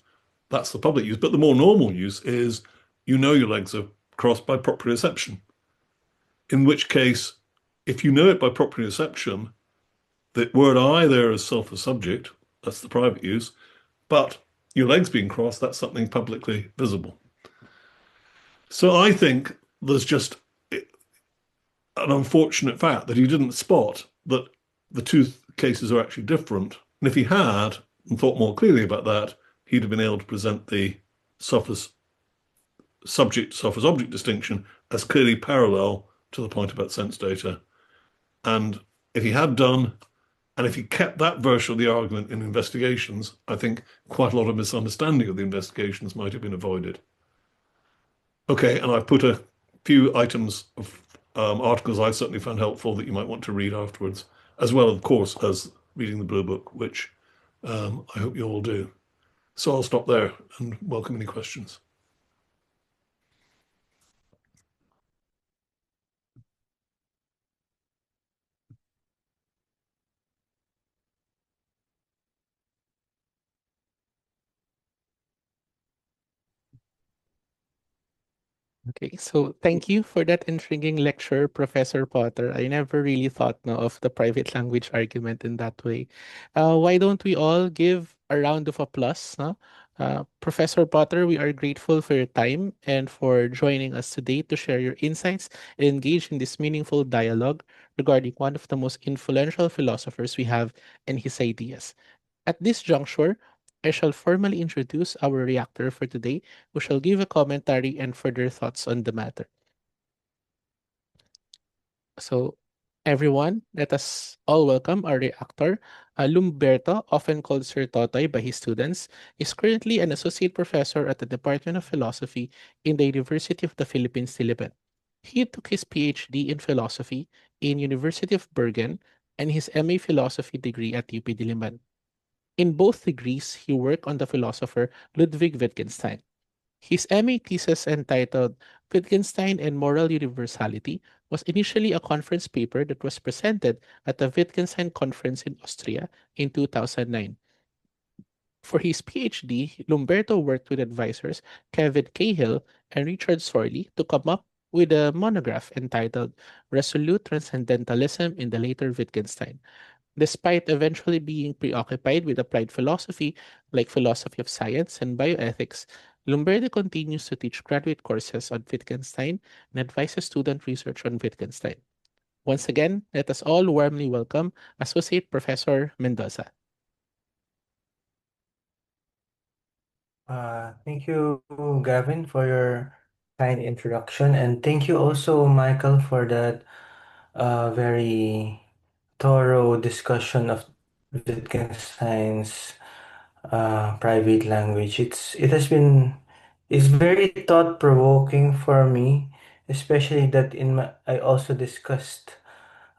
That's the public use. But the more normal use is you know your legs are crossed by proprioception. In which case, if you know it by proprioception, the word I there is self as subject, that's the private use, but your legs being crossed, that's something publicly visible. So I think there's just an unfortunate fact that he didn't spot that the two cases are actually different. And if he had and thought more clearly about that, he'd have been able to present the suffers subject suffers object distinction as clearly parallel to the point about sense data. And if he had done, and if he kept that version of the argument in investigations, I think quite a lot of misunderstanding of the investigations might have been avoided. Okay, and I've put a few items of articles I certainly found helpful that you might want to read afterwards, as well, of course, as reading the Blue Book, which I hope you all do. So I'll stop there and welcome any questions. Okay, so thank you for that intriguing lecture, Professor Potter. I never really thought no, of the private language argument in that way. Why don't we all give a round of applause? Huh? Professor Potter, we are grateful for your time and for joining us today to share your insights and engage in this meaningful dialogue regarding one of the most influential philosophers we have and his ideas. At this juncture, I shall formally introduce our reactor for today, who shall give a commentary and further thoughts on the matter. So, everyone, let us all welcome our reactor. Lumberto, often called Sir Totoy by his students, is currently an associate professor at the Department of Philosophy in the University of the Philippines, Diliman. He took his PhD in philosophy in University of Bergen and his MA philosophy degree at UP Diliman. In both degrees, he worked on the philosopher Ludwig Wittgenstein. His MA thesis entitled Wittgenstein and Moral Universality was initially a conference paper that was presented at the Wittgenstein Conference in Austria in 2009. For his PhD, Lumberto worked with advisors Kevin Cahill and Richard Sorley to come up with a monograph entitled Resolute Transcendentalism in the Later Wittgenstein. Despite eventually being preoccupied with applied philosophy like philosophy of science and bioethics, Lumberto continues to teach graduate courses on Wittgenstein and advises student research on Wittgenstein. Once again, let us all warmly welcome Associate Professor Mendoza. Thank you, Gavin, for your kind introduction, and thank you also, Michael, for that very thorough discussion of Wittgenstein's private language. It's very thought-provoking for me, especially that I also discussed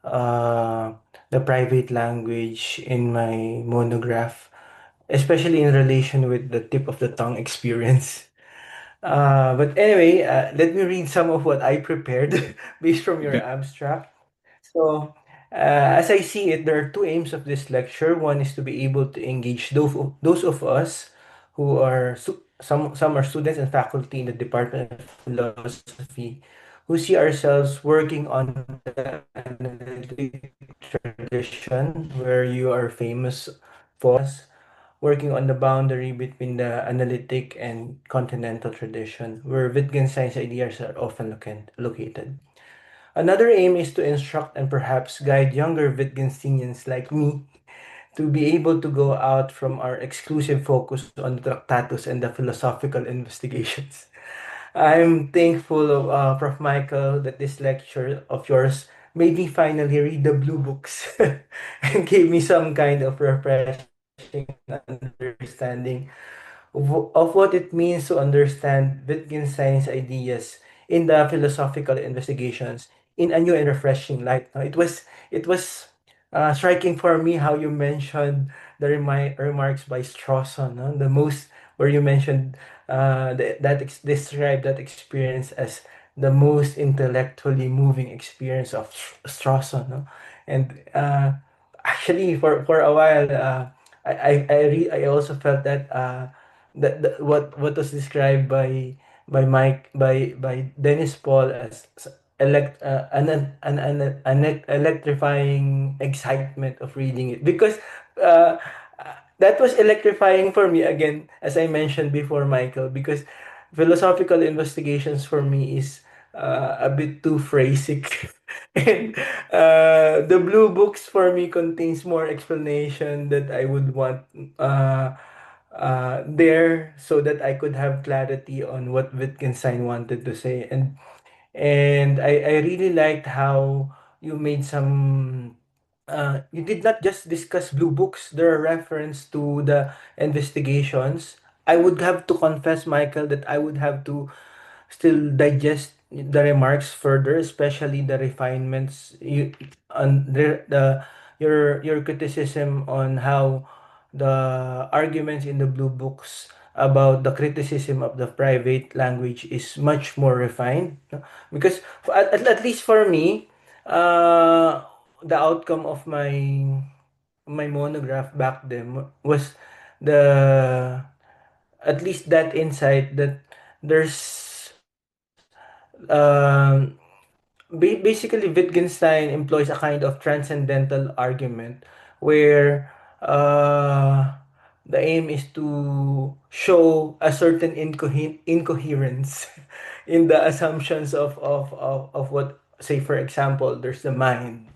uh, the private language in my monograph, especially in relation with the tip of the tongue experience. But anyway, let me read some of what I prepared based from your Okay. abstract. So, as I see it, there are two aims of this lecture. One is to be able to engage those of us who are some are students and faculty in the Department of Philosophy who see ourselves working on the analytic tradition where you are famous for us working on the boundary between the analytic and continental tradition, where Wittgenstein's ideas are often located. Another aim is to instruct and perhaps guide younger Wittgensteinians like me to be able to go out from our exclusive focus on the Tractatus and the philosophical investigations. I'm thankful of Prof. Michael that this lecture of yours made me finally read the blue books and gave me some kind of refreshing understanding of what it means to understand Wittgenstein's ideas in the philosophical investigations in a new and refreshing light. No, it was striking for me how you mentioned the remarks by Strawson, no? The most where you mentioned described that experience as the most intellectually moving experience of Strawson, no? And actually, for a while, I also felt that that what was described by Mike by Dennis Paul as an electrifying excitement of reading it because that was electrifying for me again, as I mentioned before, Michael, because philosophical investigations for me is a bit too phrasic. And the blue books for me contains more explanation that I would want uh, there so that I could have clarity on what Wittgenstein wanted to say. And I really liked how you made some you did not just discuss blue books. There are reference to the investigations. I would have to confess, Michael, that I would have to still digest the remarks further, especially the refinements you on the your criticism on how the arguments in the blue books about the criticism of the private language is much more refined, no? Because at least for me, uh, the outcome of my monograph back then was the at least that insight that there's basically Wittgenstein employs a kind of transcendental argument where the aim is to show a certain incoherence in the assumptions of what, say for example, there's the mind.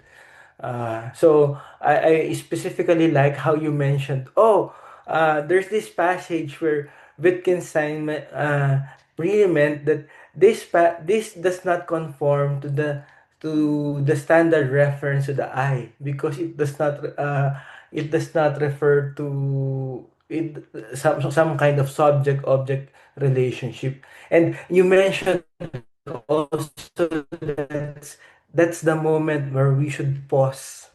So I specifically like how you mentioned, oh, there's this passage where Wittgenstein really meant that this does not conform to the standard reference to the I because it does not refer to it some kind of subject object relationship. And you mentioned also that's the moment where we should pause.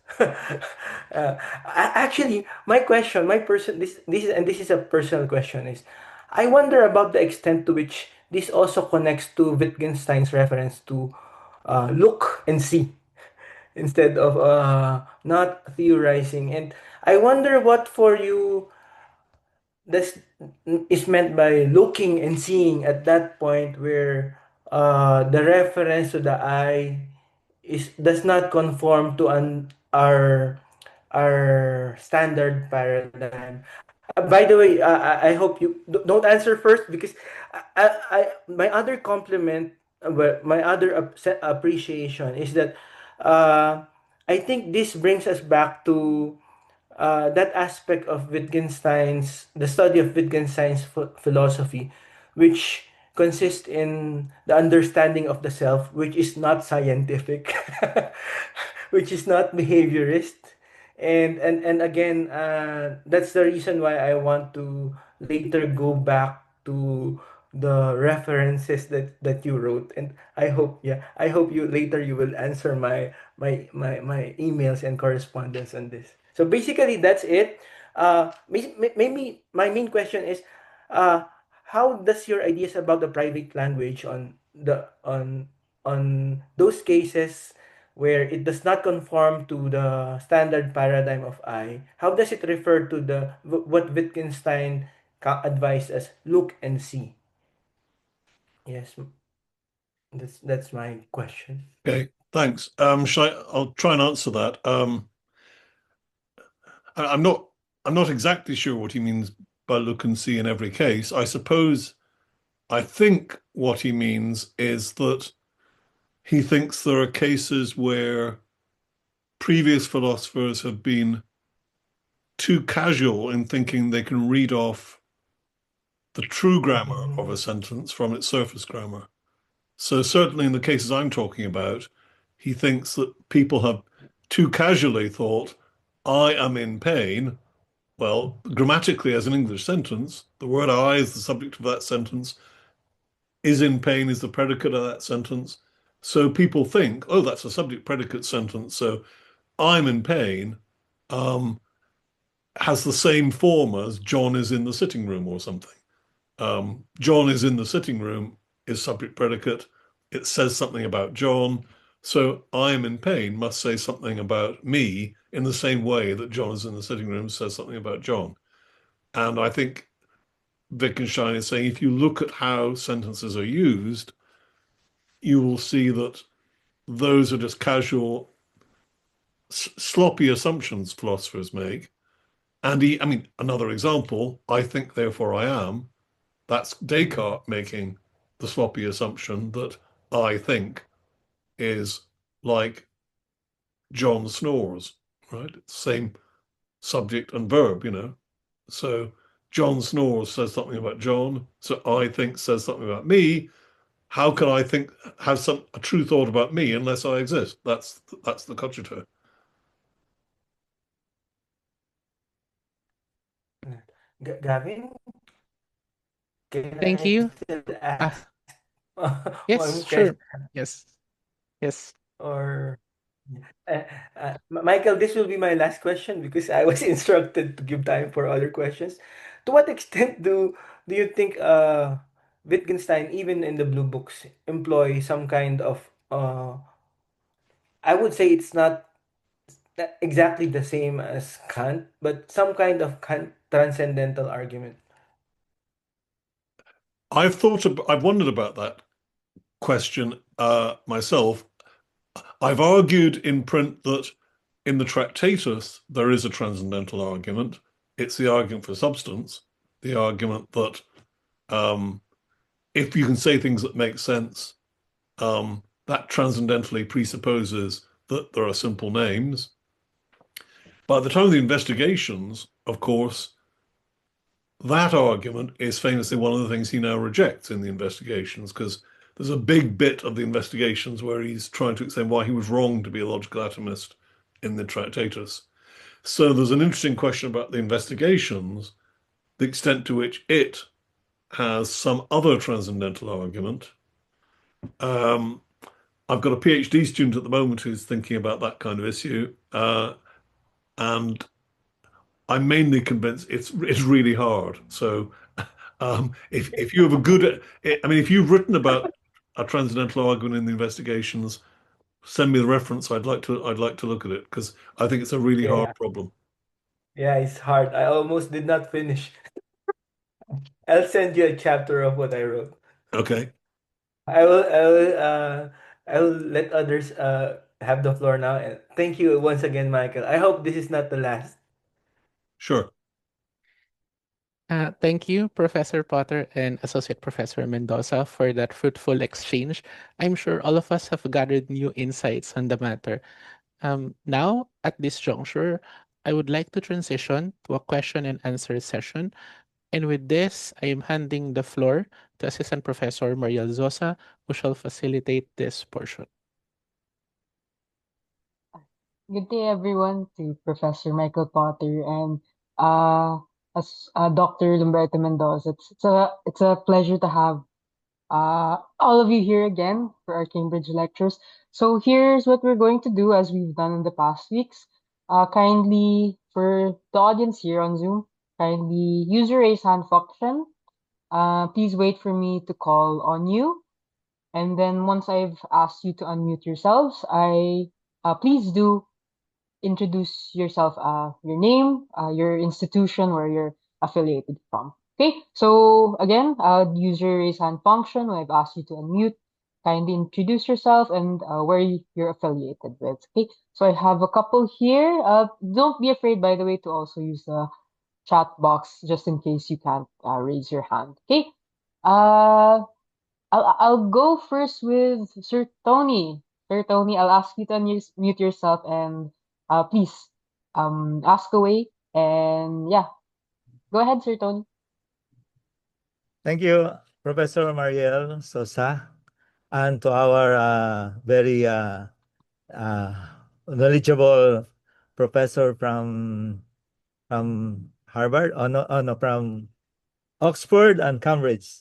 Actually, my question, my person, this is a personal question is, I wonder about the extent to which this also connects to Wittgenstein's reference to look and see instead of not theorizing. And I wonder what for you this is meant by looking and seeing at that point where the reference to the eye is does not conform to our standard paradigm. By the way, I hope you don't answer first because my other compliment, my other appreciation is that uh, I think this brings us back to that aspect of the study of Wittgenstein's philosophy, which consists in the understanding of the self, which is not scientific, which is not behaviorist. And again, that's the reason why I want to later go back to the references that you wrote. And I hope you later you will answer my emails and correspondence on this. So basically that's it. Maybe my main question is, uh, how does your ideas about the private language on those cases where it does not conform to the standard paradigm of I, how does it refer to what Wittgenstein advised as look and see? Yes, that's my question. Okay, thanks. I'll try and answer that. I'm not exactly sure what he means by look and see in every case. I think what he means is that he thinks there are cases where previous philosophers have been too casual in thinking they can read off the true grammar of a sentence from its surface grammar. So certainly in the cases I'm talking about, he thinks that people have too casually thought, I am in pain. Well, grammatically, as an English sentence, the word I is the subject of that sentence, is in pain is the predicate of that sentence. So people think, oh, that's a subject predicate sentence. So I'm in pain has the same form as John is in the sitting room or something. John is in the sitting room is subject predicate. It says something about John. So I am in pain must say something about me in the same way that John is in the sitting room says something about John. And I think Wittgenstein is saying if you look at how sentences are used, you will see that those are just casual, sloppy assumptions philosophers make. And I mean, another example, I think, therefore I am, That's Descartes making the sloppy assumption that I think is like John snores, right? Same subject and verb, So John snores says something about John. So I think says something about me. How can I think have a true thought about me unless I exist? That's the cogito. Gavin, can Thank I you. still ask Ah, yes, one question? sure. Yes, yes. Or Michael, this will be my last question because I was instructed to give time for other questions. To what extent do you think Wittgenstein, even in the blue books, employ some kind of I would say it's not exactly the same as Kant, but some kind of Kant transcendental argument. I've wondered about that question myself. I've argued in print that in the Tractatus there is a transcendental argument. It's the argument for substance, the argument that um, if you can say things that make sense, that transcendentally presupposes that there are simple names. By the time of the investigations, of course, that argument is famously one of the things he now rejects in the investigations, because there's a big bit of the investigations where he's trying to explain why he was wrong to be a logical atomist in the Tractatus. So there's an interesting question about the investigations, the extent to which it has some other transcendental argument. I've got a PhD student at the moment who's thinking about that kind of issue, and I'm mainly convinced it's really hard. So if you have a good, I mean, if you've written about a transcendental argument in the investigations, send me the reference. I'd like to look at it because I think it's a really hard Yeah, problem. yeah, it's hard. I almost did not finish. I'll send you a chapter of what I wrote. Okay, I will let others have the floor now. And thank you once again, Michael. I hope this is not the last. sure. Thank you, Professor Potter and Associate Professor Mendoza, for that fruitful exchange. I'm sure all of us have gathered new insights on the matter. Now, at this juncture, I would like to transition to a question and answer session. And with this, I am handing the floor to Assistant Professor Mariel Zosa, who shall facilitate this portion. Good day, everyone, to Professor Michael Potter and uh, Dr. Lumberto Mendoza. It's a pleasure to have all of you here again for our Cambridge lectures. So here's what we're going to do, as we've done in the past weeks. Kindly, for the audience here on Zoom, kindly use your raise hand function. Please wait for me to call on you. And then once I've asked you to unmute yourselves, please do introduce yourself, your name, your institution where you're affiliated from. Okay, so again, use your raise hand function when I've asked you to unmute. Kindly introduce yourself and where you're affiliated with. Okay, so I have a couple here. Don't be afraid, by the way, to also use the chat box just in case you can't raise your hand. Okay, uh, I'll go first with Sir Tony. Sir Tony, I'll ask you to mute yourself and please ask away. And yeah, go ahead, Sir Tony. Thank you, Professor Mariel Sosa, and to our very uh, knowledgeable professor from Harvard. Oh no, from Oxford and Cambridge.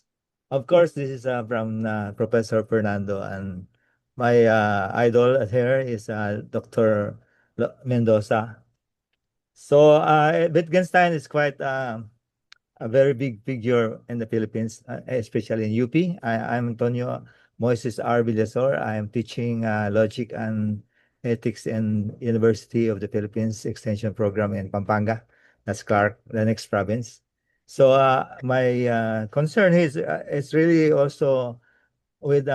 Of course, this is from Professor Fernando, and my idol here is Dr. Mendoza. So Wittgenstein is quite a very big figure in the Philippines, especially in UP. I'm Antonio Moises R. Villasor. I am teaching logic and ethics in University of the Philippines Extension Program in Pampanga. That's Clark, the next province. So my concern is really also with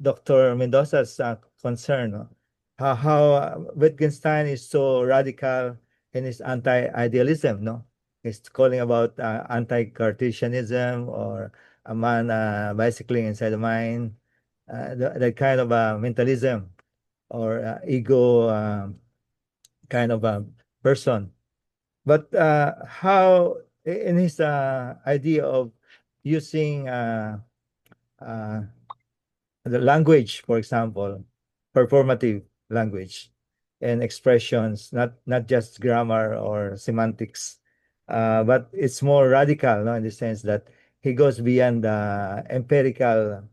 Dr. Mendoza's concern, no? How Wittgenstein is so radical in his anti-idealism, no? He's calling about anti-Cartesianism or a man bicycling inside a mine, that kind of mentalism or ego kind of a person. But how in his idea of using uh, the language, for example, performative language and expressions, not just grammar or semantics, but it's more radical, no, in the sense that he goes beyond the empirical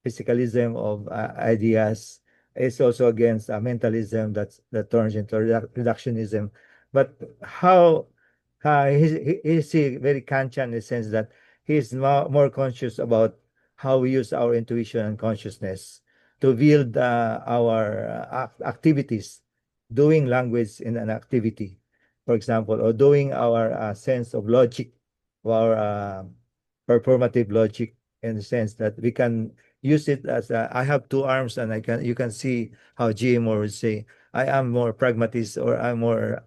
physicalism of ideas. It's also against mentalism that turns into reductionism. But how is he very Kantian in the sense that he's more conscious about how we use our intuition and consciousness to build our activities, doing language in an activity, for example, or doing our sense of logic, our performative logic, in the sense that we can use it as I have two arms, and you can see how GMO would say, I am more pragmatist, or I'm more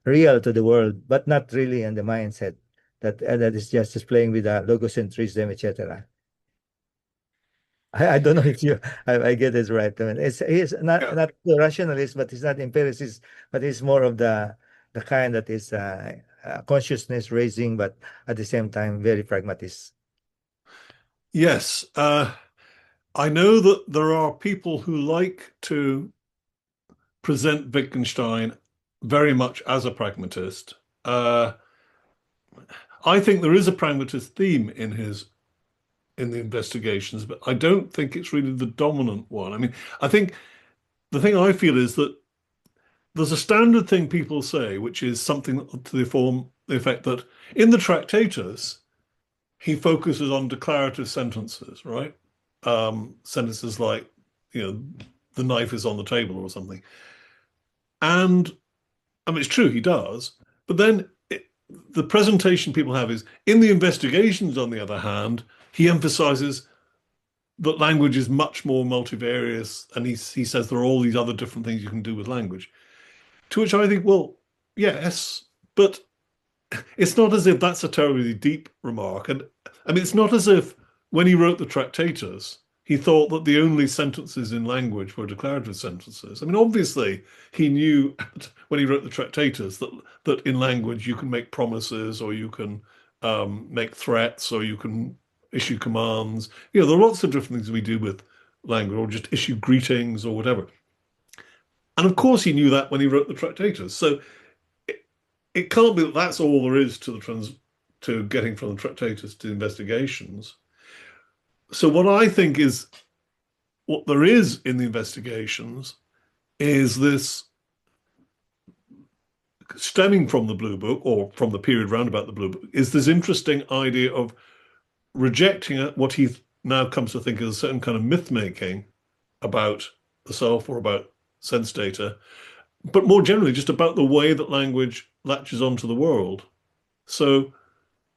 real to the world, but not really in the mindset that is just playing with logocentrism, etc. I don't know if I get this right. I mean, he's Yeah. not the rationalist, but he's not empiricist, but he's more of the kind that is consciousness raising, but at the same time very pragmatist. Yes. I know that there are people who like to present Wittgenstein very much as a pragmatist. I think there is a pragmatist theme in the investigations, but I don't think it's really the dominant one. I mean, I think the thing I feel is that there's a standard thing people say, which is something to the effect that in the Tractatus, he focuses on declarative sentences, right? Sentences like, the knife is on the table or something. And I mean, it's true, he does. But then the presentation people have is in the investigations, on the other hand, he emphasizes that language is much more multivarious. And he says there are all these other different things you can do with language. To which I think, well, yes, but it's not as if that's a terribly deep remark. And I mean, it's not as if when he wrote the Tractatus, he thought that the only sentences in language were declarative sentences. I mean, obviously, he knew when he wrote the Tractatus that in language you can make promises, or you can make threats, or you can issue commands. There are lots of different things we do with language, or just issue greetings or whatever. And of course, he knew that when he wrote the Tractatus. So it can't be that that's all there is to getting from the Tractatus to investigations. So what there is in the investigations is this, stemming from the Blue Book, or from the period round about the Blue Book, is this interesting idea of rejecting what he now comes to think as a certain kind of myth making about the self or about sense data, but more generally just about the way that language latches onto the world. So,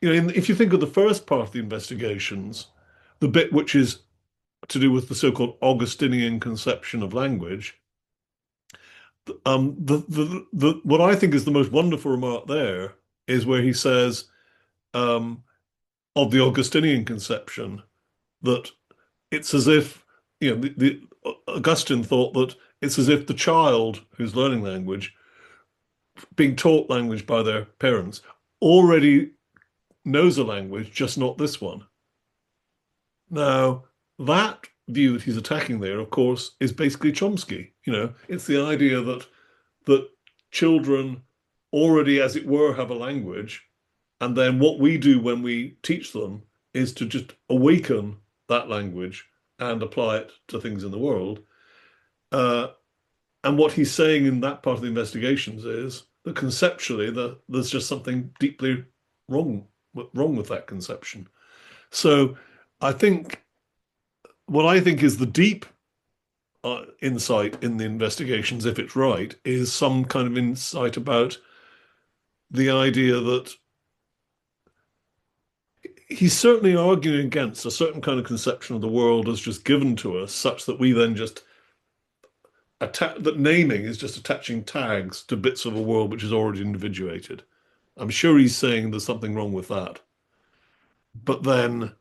if you think of the first part of the investigations, the bit which is to do with the so-called Augustinian conception of language, what I think is the most wonderful remark there is where he says of the Augustinian conception that it's as if, Augustine thought that it's as if the child who's learning language, being taught language by their parents, already knows a language, just not this one. Now, that view that he's attacking there, of course, is basically Chomsky. It's the idea that children already, as it were, have a language, and then what we do when we teach them is to just awaken that language and apply it to things in the world. And what he's saying in that part of the investigations is that conceptually there's just something deeply wrong with that conception. So what I think is the deep insight in the investigations, if it's right, is some kind of insight about the idea that he's certainly arguing against a certain kind of conception of the world as just given to us, such that we then just that naming is just attaching tags to bits of a world which is already individuated. I'm sure he's saying there's something wrong with that. But then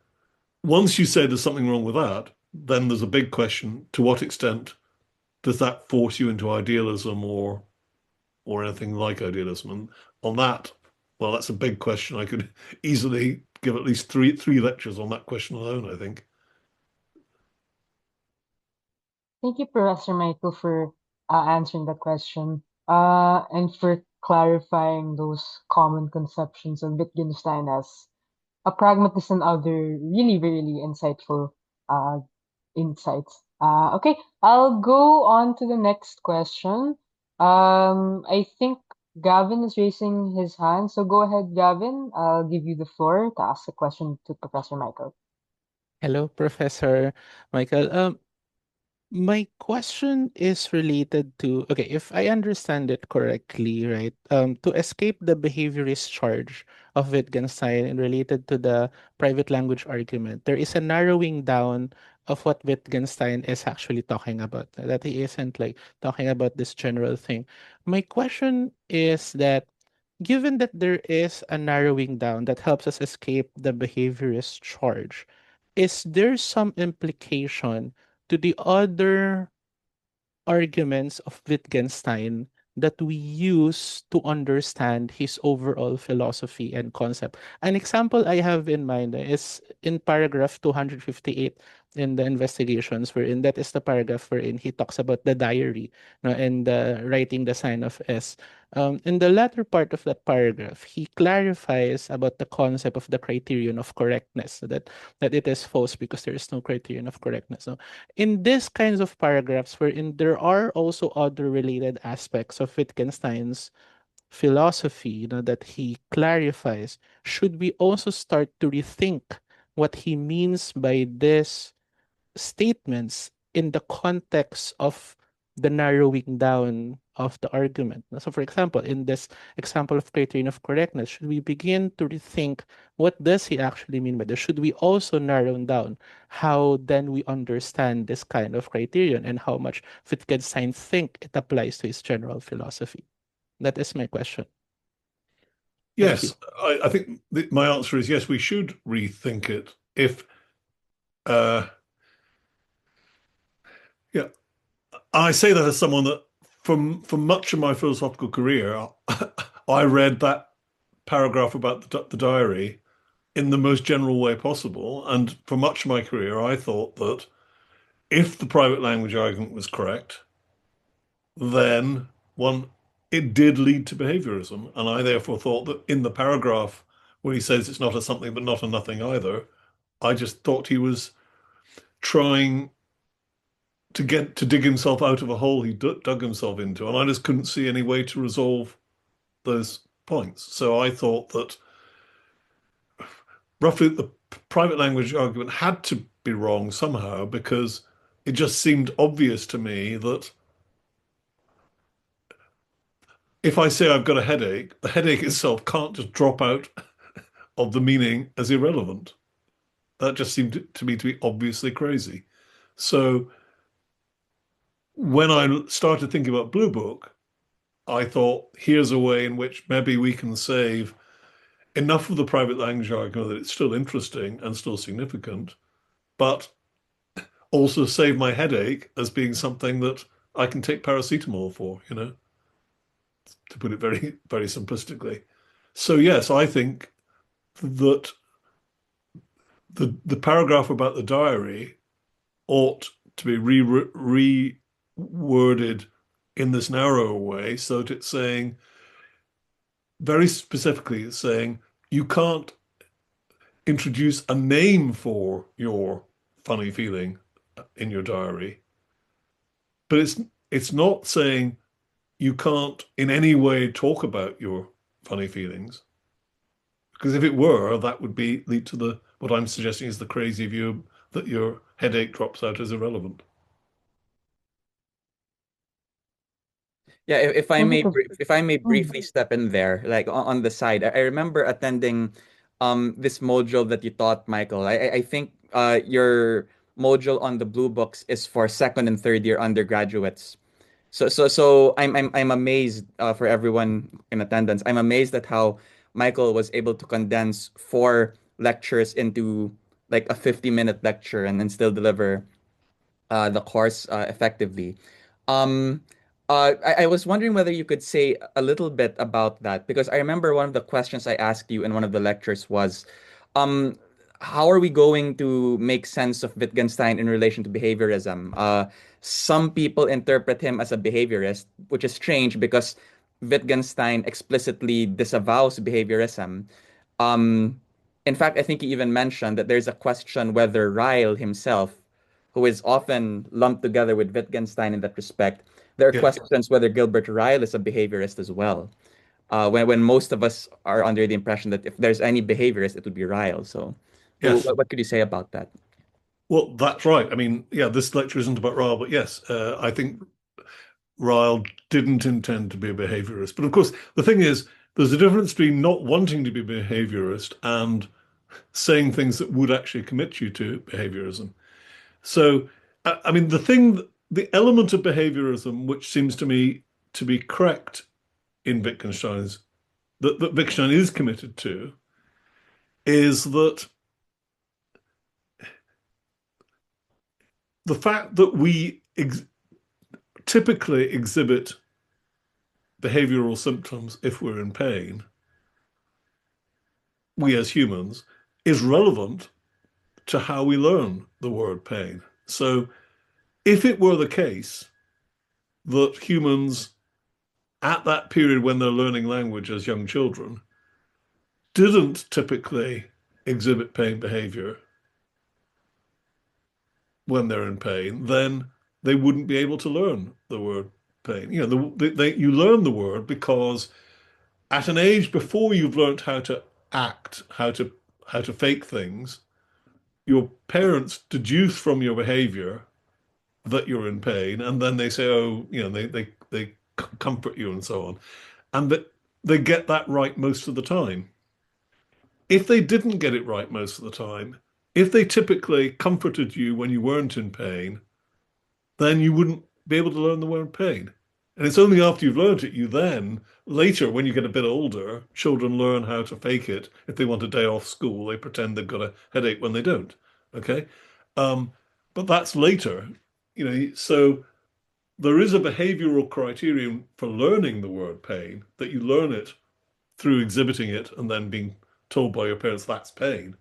once you say there's something wrong with that, then there's a big question: to what extent does that force you into idealism or anything like idealism? And on that, well, that's a big question. I could easily give at least three lectures on that question alone, I think. Thank you, Professor Michael, for answering that question and for clarifying those common conceptions of Wittgenstein as a pragmatist and other really insightful uh, insights. Okay, I'll go on to the next question. I think Gavin is raising his hand, so go ahead, Gavin. I'll give you the floor to ask a question to Professor Michael. Hello, Professor Michael. My question is related to, okay, if I understand it correctly, right? To escape the behaviorist charge of Wittgenstein and related to the private language argument, there is a narrowing down of what Wittgenstein is actually talking about. That he isn't like talking about this general thing. My question is that given that there is a narrowing down that helps us escape the behaviorist charge, is there some implication to the other arguments of Wittgenstein that we use to understand his overall philosophy and concept? An example I have in mind is in paragraph 258 in the investigations, wherein that is the paragraph wherein he talks about the diary, no, and writing the sign of S. In the latter part of that paragraph, he clarifies about the concept of the criterion of correctness, that it is false because there is no criterion of correctness. So in these kinds of paragraphs wherein there are also other related aspects of Wittgenstein's philosophy, that he clarifies, should we also start to rethink what he means by these statements in the context of the narrowing down of the argument? So, for example, in this example of criterion of correctness, should we begin to rethink what does he actually mean by this? Should we also narrow down how then we understand this kind of criterion and how much Wittgenstein think it applies to his general philosophy? That is my question. Thank you. Yes, I think my answer is yes, we should rethink it. If, uh, yeah, I say that as someone that for much of my philosophical career, I read that paragraph about the diary in the most general way possible. And for much of my career, I thought that if the private language argument was correct, then one it did lead to behaviorism. And I therefore thought that in the paragraph where he says it's not a something but not a nothing either, I just thought he was trying to dig himself out of a hole he dug himself into, and I just couldn't see any way to resolve those points. So I thought that roughly the private language argument had to be wrong somehow because it just seemed obvious to me that if I say I've got a headache, the headache itself can't just drop out of the meaning as irrelevant. That just seemed to me to be obviously crazy. So when I started thinking about Blue Book, I thought, here's a way in which maybe we can save enough of the private language argument that it's still interesting and still significant, but also save my headache as being something that I can take paracetamol for, to put it very simplistically. So yes, I think that the paragraph about the diary ought to be reworded in this narrower way so that it's saying, very specifically, it's saying you can't introduce a name for your funny feeling in your diary, but it's not saying you can't in any way talk about your funny feelings, because if it were, that would lead to the what I'm suggesting is the crazy view that your headache drops out as irrelevant. Yeah, if I Thank you, may, Professor. if I may briefly step in there, like on the side, I remember attending this module that you taught, Michael. I think your module on the blue books is for second and third year undergraduates. So I'm amazed for everyone in attendance. I'm amazed at how Michael was able to condense four lectures into like a 50-minute lecture and then still deliver the course effectively. Um, I was wondering whether you could say a little bit about that, because I remember one of the questions I asked you in one of the lectures was, um, how are we going to make sense of Wittgenstein in relation to behaviorism? Some people interpret him as a behaviorist, which is strange because Wittgenstein explicitly disavows behaviorism. Um, in fact, I think he even mentioned that there's a question whether Ryle himself, who is often lumped together with Wittgenstein in that respect, there are Yeah. questions whether Gilbert Ryle is a behaviorist as well. When most of us are under the impression that if there's any behaviorist, it would be Ryle. So, Yes. what could you say about that? Well, that's right. I mean, yeah, this lecture isn't about Ryle, but yes, I think Ryle didn't intend to be a behaviorist. But of course, the thing is, there's a difference between not wanting to be a behaviorist and saying things that would actually commit you to behaviorism. So, I mean, the element of behaviorism, which seems to me to be correct in Wittgenstein's, that Wittgenstein is committed to, is that the fact that we typically exhibit behavioral symptoms if we're in pain, we as humans, is relevant to how we learn the word pain. So if it were the case that humans at that period when they're learning language as young children didn't typically exhibit pain behavior when they're in pain, then they wouldn't be able to learn the word pain. You know, you learn the word because at an age before you've learned how to act, how to fake things, your parents deduce from your behavior that you're in pain, and then they say, oh, you know, they comfort you and so on, and that they get that right most of the time. If they didn't get it right most of the time, if they typically comforted you when you weren't in pain, then you wouldn't be able to learn the word pain. And it's only after you've learned it, you then, later, when you get a bit older, children learn how to fake it. If they want a day off school, they pretend they've got a headache when they don't. Okay? But that's later, you know, so there is a behavioral criterion for learning the word pain, that you learn it through exhibiting it and then being told by your parents that's pain.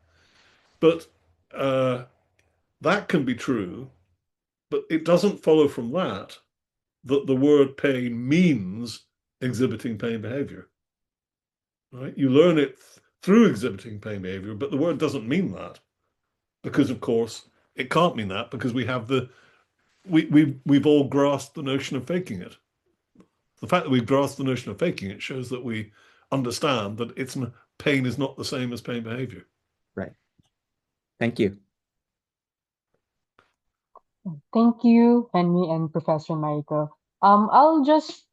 But that can be true, but it doesn't follow from that the word pain means exhibiting pain behavior. Right? You learn it through exhibiting pain behavior, but the word doesn't mean that, because of course it can't mean that, because we've all grasped the notion of faking it. The fact that we've grasped the notion of faking it shows that we understand that pain is not the same as pain behavior. Right. Thank you. Thank you, Henry and Professor Michael. I'll just,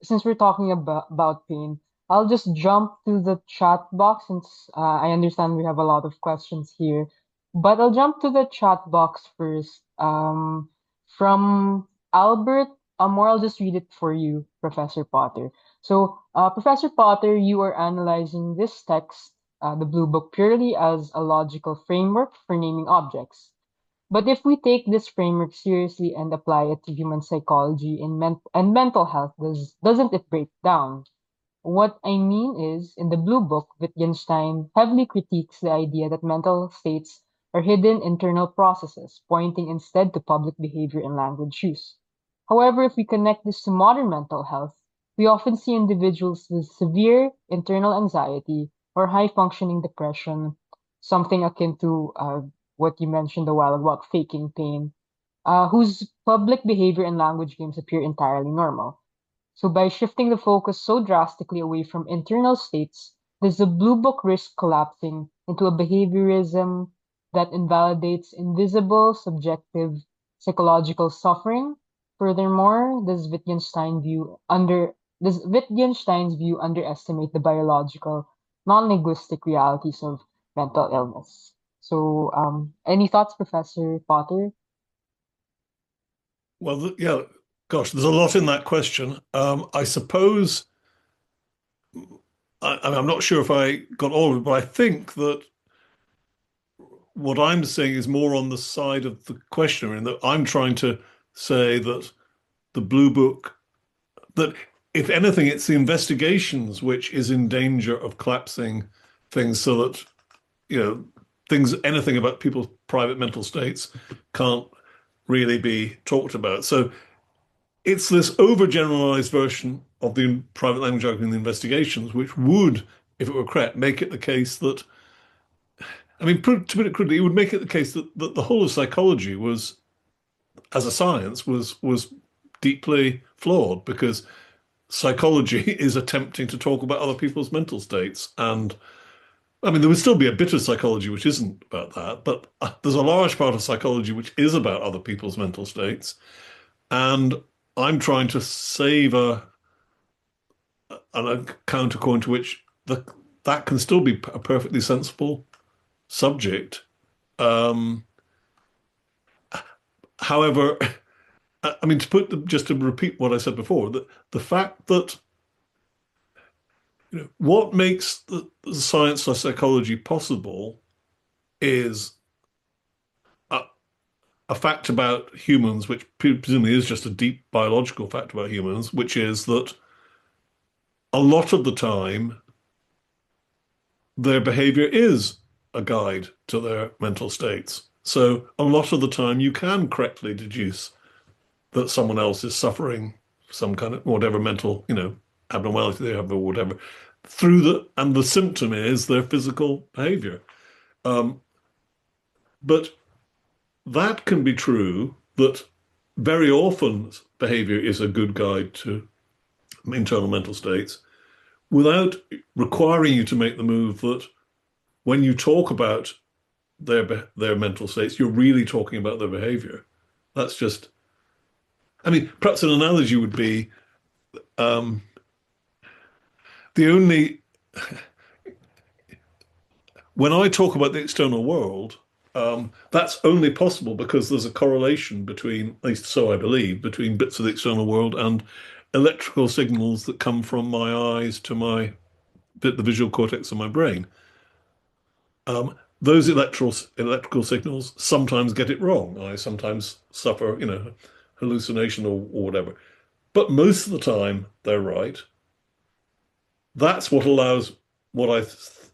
since we're talking about pain, I'll just jump to the chat box since I understand we have a lot of questions here. But I'll jump to the chat box first. From Albert, or I'll just read it for you, Professor Potter. So, Professor Potter, you are analyzing this text, the Blue Book, purely as a logical framework for naming objects. But if we take this framework seriously and apply it to human psychology and mental health, doesn't it break down? What I mean is, in the Blue Book, Wittgenstein heavily critiques the idea that mental states are hidden internal processes, pointing instead to public behavior and language use. However, if we connect this to modern mental health, we often see individuals with severe internal anxiety or high functioning depression, something akin to what you mentioned a while about faking pain, whose public behavior and language games appear entirely normal. So by shifting the focus so drastically away from internal states, does the Blue Book risk collapsing into a behaviorism that invalidates invisible, subjective, psychological suffering? Furthermore, does Wittgenstein's view underestimate the biological, non-linguistic realities of mental illness? So, any thoughts, Professor Potter? Well, yeah, gosh, there's a lot in that question. I suppose I'm not sure if I got all of it, but I think that what I'm saying is more on the side of the questioner, in that I'm trying to say that the Blue Book, that if anything, it's the investigations which is in danger of collapsing things, so that, things, anything about people's private mental states can't really be talked about. So it's this overgeneralized version of the private language argument in the investigations, which would, if it were correct, make it the case that, to put it crudely, it would make it the case that the whole of psychology was, as a science, was deeply flawed, because psychology is attempting to talk about other people's mental states. And there would still be a bit of psychology which isn't about that, but there's a large part of psychology which is about other people's mental states. And I'm trying to save a counterpoint to which that can still be a perfectly sensible subject. However, just to repeat what I said before, that the fact that what makes the science of psychology possible is a fact about humans, which presumably is just a deep biological fact about humans, which is that a lot of the time their behavior is a guide to their mental states. So a lot of the time you can correctly deduce that someone else is suffering some kind of whatever mental, abnormality they have or whatever, and the symptom is their physical behavior. But that can be true, that very often behavior is a good guide to internal mental states, without requiring you to make the move that when you talk about their mental states, you're really talking about their behavior. That's just, perhaps an analogy would be the only, when I talk about the external world, that's only possible because there's a correlation between, at least so I believe, between bits of the external world and electrical signals that come from my eyes to the visual cortex of my brain. Those electrical signals sometimes get it wrong. I sometimes suffer, hallucination or whatever. But most of the time, they're right. That's what allows what I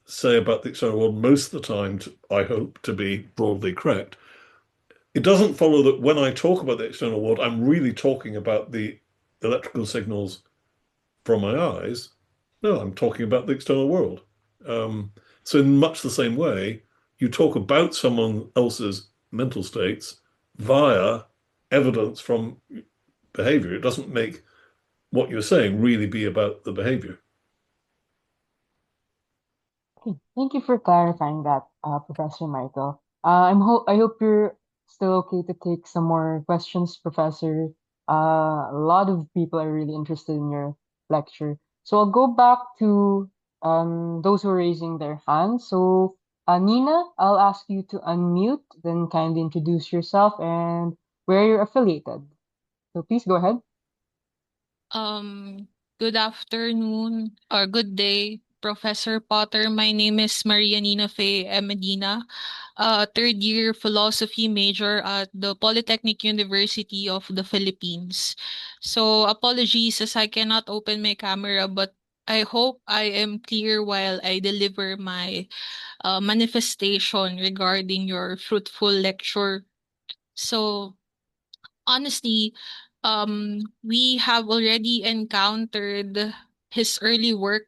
say about the external world most of the time, I hope, to be broadly correct. It doesn't follow that when I talk about the external world, I'm really talking about the electrical signals from my eyes. No, I'm talking about the external world. So in much the same way, you talk about someone else's mental states via evidence from behavior. It doesn't make what you're saying really be about the behavior. Okay, thank you for clarifying that, Professor Michael. I hope you're still okay to take some more questions, Professor. A lot of people are really interested in your lecture. So I'll go back to those who are raising their hands. So Nina, I'll ask you to unmute, then kindly introduce yourself and where you're affiliated. So please go ahead. Good afternoon or good day, Professor Potter. My name is Maria Nina Faye Medina, third year philosophy major at the Polytechnic University of the Philippines. So apologies as I cannot open my camera, but I hope I am clear while I deliver my manifestation regarding your fruitful lecture. So honestly, we have already encountered his early work,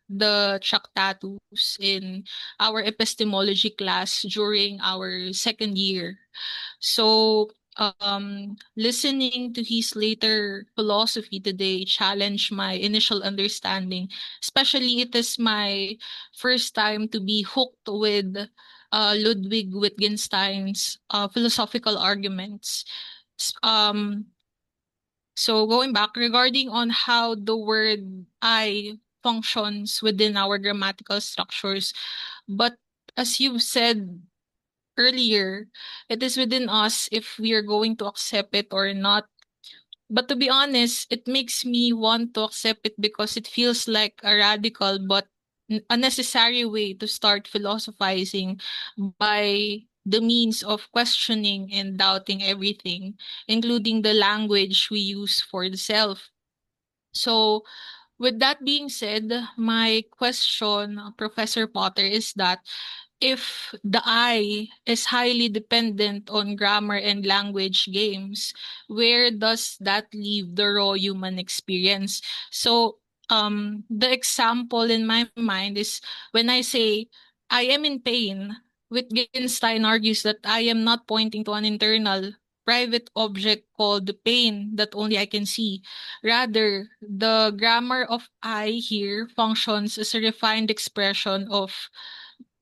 the Tractatus, in our epistemology class during our second year. So, listening to his later philosophy today challenged my initial understanding. Especially, it is my first time to be hooked with Ludwig Wittgenstein's philosophical arguments. S- Um, so going back regarding on how the word I functions within our grammatical structures, but as you've said earlier, it is within us if we are going to accept it or not. But to be honest, it makes me want to accept it because it feels like a radical but a necessary way to start philosophizing by the means of questioning and doubting everything, including the language we use for the self. So, with that being said, my question, Professor Potter, is that if the I is highly dependent on grammar and language games, where does that leave the raw human experience? So, the example in my mind is when I say, I am in pain, Wittgenstein argues that I am not pointing to an internal private object called the pain that only I can see. Rather, the grammar of I here functions as a refined expression of,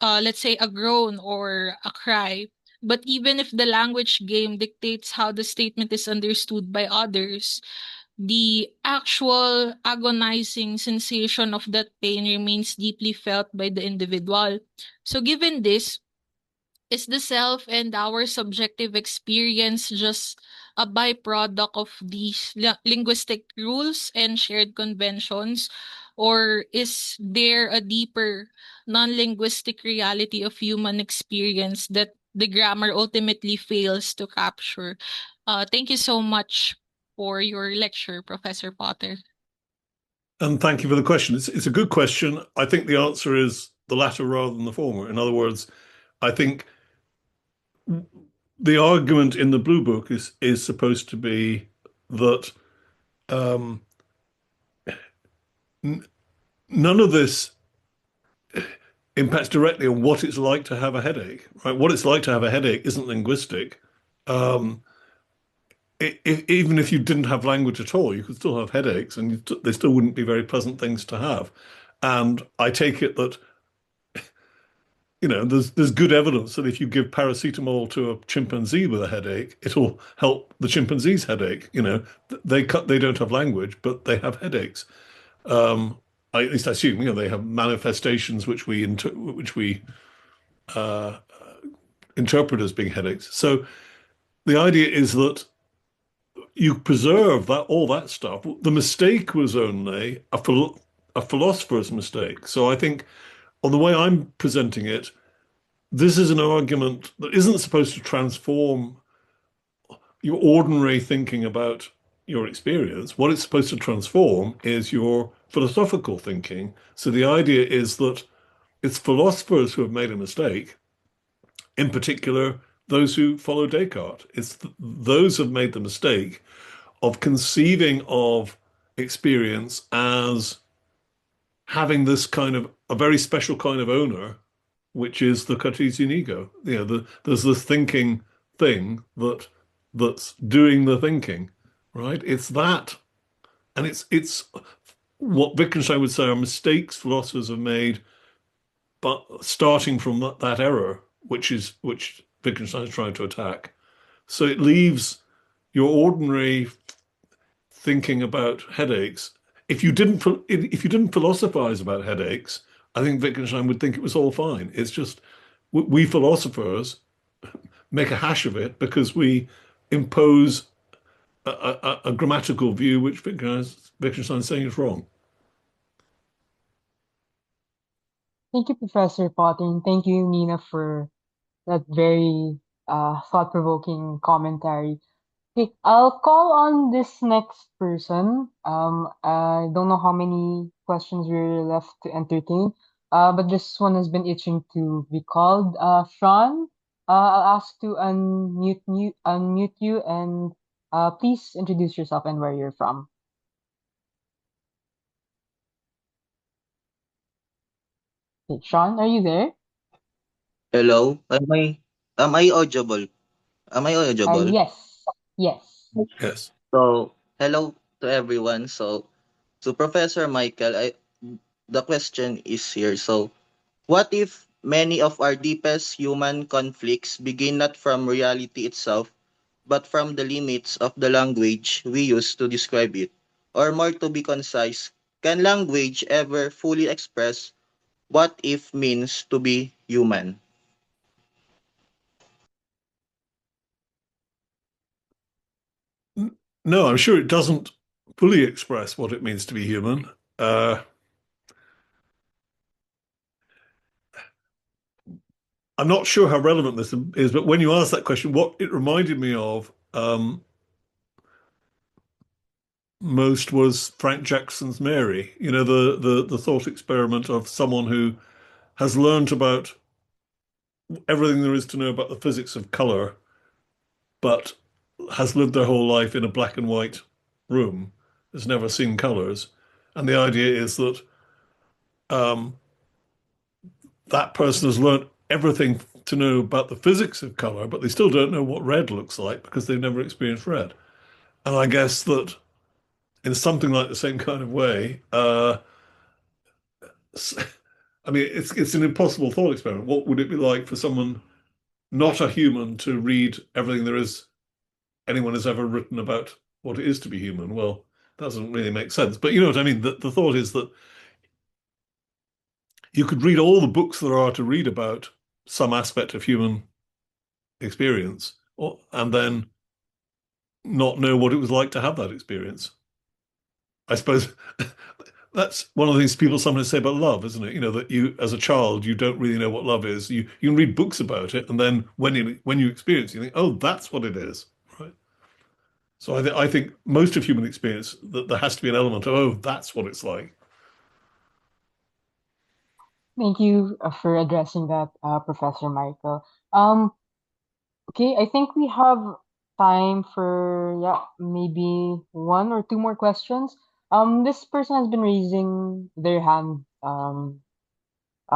let's say, a groan or a cry. But even if the language game dictates how the statement is understood by others, the actual agonizing sensation of that pain remains deeply felt by the individual. So, given this, is the self and our subjective experience just a byproduct of these linguistic rules and shared conventions? Or is there a deeper non linguistic reality of human experience that the grammar ultimately fails to capture? Thank you so much for your lecture, Professor Potter. And thank you for the question. It's a good question. I think the answer is the latter rather than the former. In other words, I think the argument in the Blue Book is supposed to be that um, none of this impacts directly on what it's like to have a headache, right? What it's like to have a headache isn't linguistic. Um, Even if you didn't have language at all, you could still have headaches, and they still wouldn't be very pleasant things to have. And I take it that there's good evidence that if you give paracetamol to a chimpanzee with a headache, it'll help the chimpanzee's headache. They don't have language, but they have headaches. At least I assume they have manifestations which we uh, interpret as being headaches. So the idea is that you preserve all that stuff. The mistake was only a philosopher's mistake. So I think, on the way I'm presenting it, this is an argument that isn't supposed to transform your ordinary thinking about your experience. What it's supposed to transform is your philosophical thinking. So the idea is that it's philosophers who have made a mistake, in particular, those who follow Descartes. It's those who have made the mistake of conceiving of experience as having this kind of a very special kind of owner, which is the Cartesian ego. There's this thinking thing that's doing the thinking, right? It's that, and it's what Wittgenstein would say are mistakes philosophers have made, but starting from that error, which Wittgenstein is trying to attack. So it leaves your ordinary thinking about headaches. If you didn't philosophize about headaches, I think Wittgenstein would think it was all fine. It's just we philosophers make a hash of it because we impose a grammatical view which Wittgenstein is saying is wrong. Thank you, Professor Potter, and thank you, Nina, for that very thought-provoking commentary. Okay, I'll call on this next person. I don't know how many questions we're left to entertain, but this one has been itching to be called. Sean, I'll ask to unmute you, and please introduce yourself and where you're from. Okay, Sean, are you there? Hello? Am I audible? Am I audible? Yes, yes. Yes. So, hello to everyone. So, to Professor Michael, the question is here. So, what if many of our deepest human conflicts begin not from reality itself, but from the limits of the language we use to describe it? Or more to be concise, can language ever fully express what if means to be human? No, I'm sure it doesn't fully express what it means to be human. I'm not sure how relevant this is, but when you asked that question, what it reminded me of most was Frank Jackson's Mary. You know, the thought experiment of someone who has learned about everything there is to know about the physics of color, but has lived their whole life in a black and white room, has never seen colors. And the idea is that um, that person has learned everything to know about the physics of color, but they still don't know what red looks like because they've never experienced red. And I guess that in something like the same kind of way, I mean, it's an impossible thought experiment. What would it be like for someone not a human to read everything there is anyone has ever written about what it is to be human? Well, that doesn't really make sense. But you know what I mean? The thought is that you could read all the books there are to read about some aspect of human experience, and then not know what it was like to have that experience. I suppose that's one of the things people sometimes say about love, isn't it? You know, that you, as a child, you don't really know what love is. You can read books about it, and then when you experience it, you think, oh, that's what it is, right? So I think most of human experience that there has to be an element of, oh, that's what it's like. Thank you for addressing that, Professor Michael. Okay, I think we have time for, yeah, maybe one or two more questions. This person has been raising their hand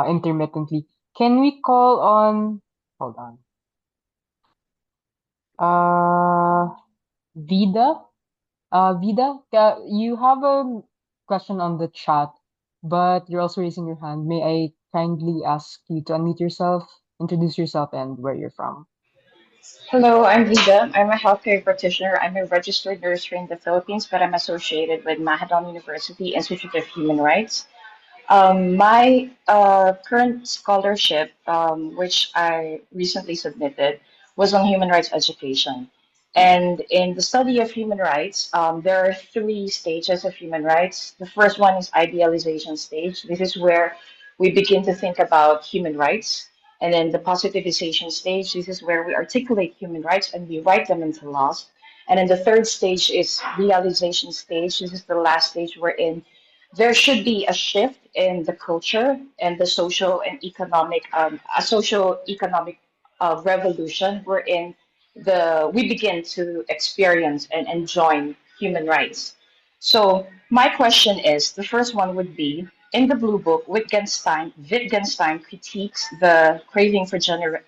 intermittently. Can we call on, hold on, Vida? Vida, you have a question on the chat, but you're also raising your hand. May I kindly ask you to unmute yourself, introduce yourself, and where you're from? Hello, I'm Vida. I'm a healthcare practitioner. I'm a registered nurse here in the Philippines, but I'm associated with Mahadum University Institute of Human Rights. My current scholarship, which I recently submitted, was on human rights education. And in the study of human rights, there are three stages of human rights. The first one is idealization stage. This is where we begin to think about human rights. And then the positivization stage, this is where we articulate human rights and we write them into laws. And then the third stage is realization stage. This is the last stage wherein there should be a shift in the culture and the social and economic a social economic revolution wherein the we begin to experience and enjoy human rights. So my question is, the first one would be, in the blue book, Wittgenstein critiques the craving for generality.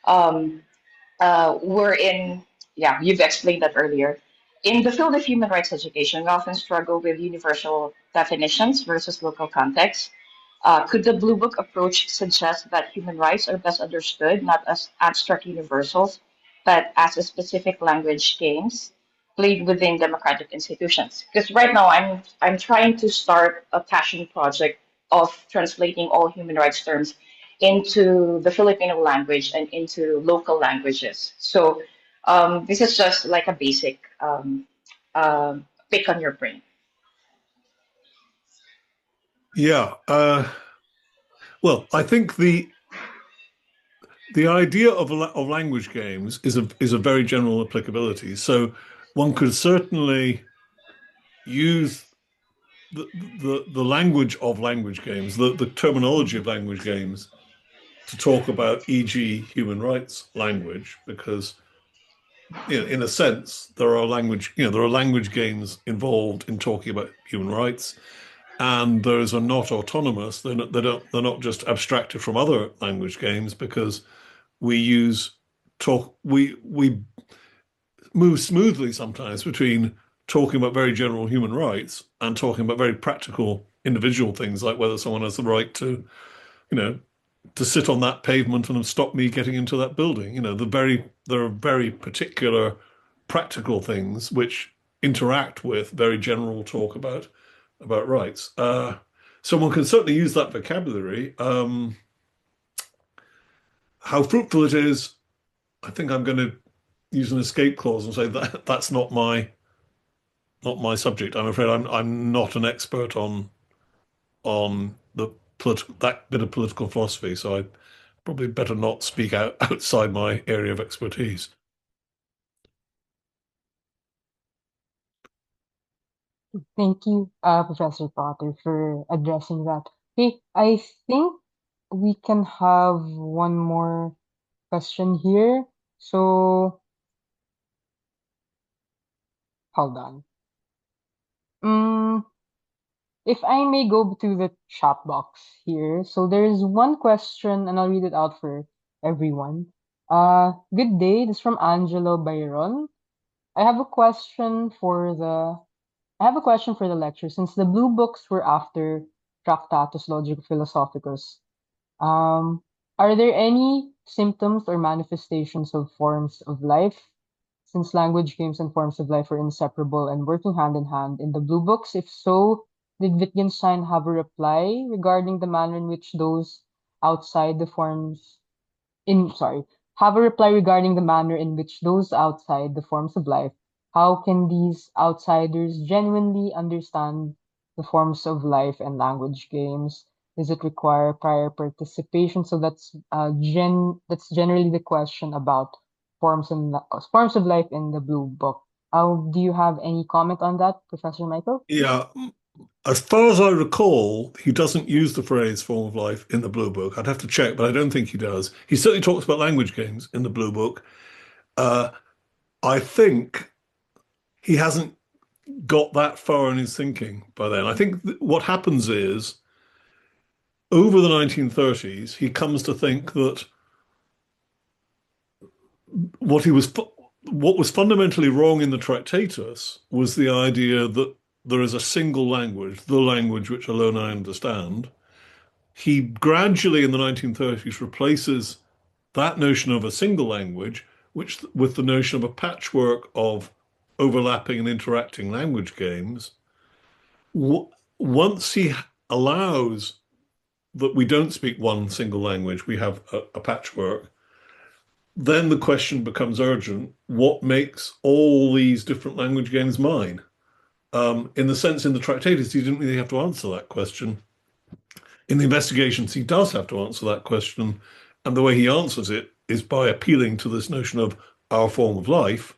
Um, we're in, yeah, you've explained that earlier. In the field of human rights education, we often struggle with universal definitions versus local context. Could the Blue Book approach suggest that human rights are best understood not as abstract universals, but as a specific language games played within democratic institutions? Because right now I'm trying to start a passion project of translating all human rights terms into the Filipino language and into local languages. So this is just like a basic pick on your brain. Yeah. Well, I think the idea of language games is a very general applicability. So one could certainly use the language of language games, the terminology of language games, to talk about, e.g., human rights language, because in a sense there are language games involved in talking about human rights, and those are not autonomous. They're not just abstracted from other language games, because we move smoothly sometimes between talking about very general human rights and talking about very practical individual things, like whether someone has the right to, you know, to sit on that pavement and stop me getting into that building. You know, there are very particular practical things which interact with very general talk about rights. Someone can certainly use that vocabulary. How fruitful it is, I think I'm going to use an escape clause and say that that's not my subject. I'm afraid I'm not an expert on the that bit of political philosophy. So I probably better not speak outside my area of expertise. Thank you, Professor Potter, for addressing that. Okay, I think we can have one more question here. So, hold on. Mm, if I may go to the chat box here. So there's one question, and I'll read it out for everyone. Good day. This is from Angelo Byron. I have a question for the I have a question for the lecture. Since the blue books were after Tractatus Logico Philosophicus, um, are there any symptoms or manifestations of forms of life? Since language, games, and forms of life are inseparable and working hand in hand in the blue books, if so, did Wittgenstein have a reply regarding the manner in which those outside the forms in sorry, have a reply regarding the manner in which those outside the forms of life, how can these outsiders genuinely understand the forms of life and language games? Does it require prior participation? So that's generally the question about forms of life in the blue book. Do you have any comment on that, Professor Michael? Yeah, as far as I recall, he doesn't use the phrase form of life in the Blue Book. I'd have to check, but I don't think he does. He certainly talks about language games in the Blue Book. Uh, I think he hasn't got that far in his thinking by then. I think what happens is over the 1930s, he comes to think that what he was what was fundamentally wrong in the Tractatus was the idea that there is a single language, the language which alone I understand. He gradually in the 1930s replaces that notion of a single language which with the notion of a patchwork of overlapping and interacting language games. Once he allows that we don't speak one single language, we have a patchwork, then the question becomes urgent. What makes all these different language games mine? In the sense, in the Tractatus, he didn't really have to answer that question. In the investigations, he does have to answer that question. And the way he answers it is by appealing to this notion of our form of life.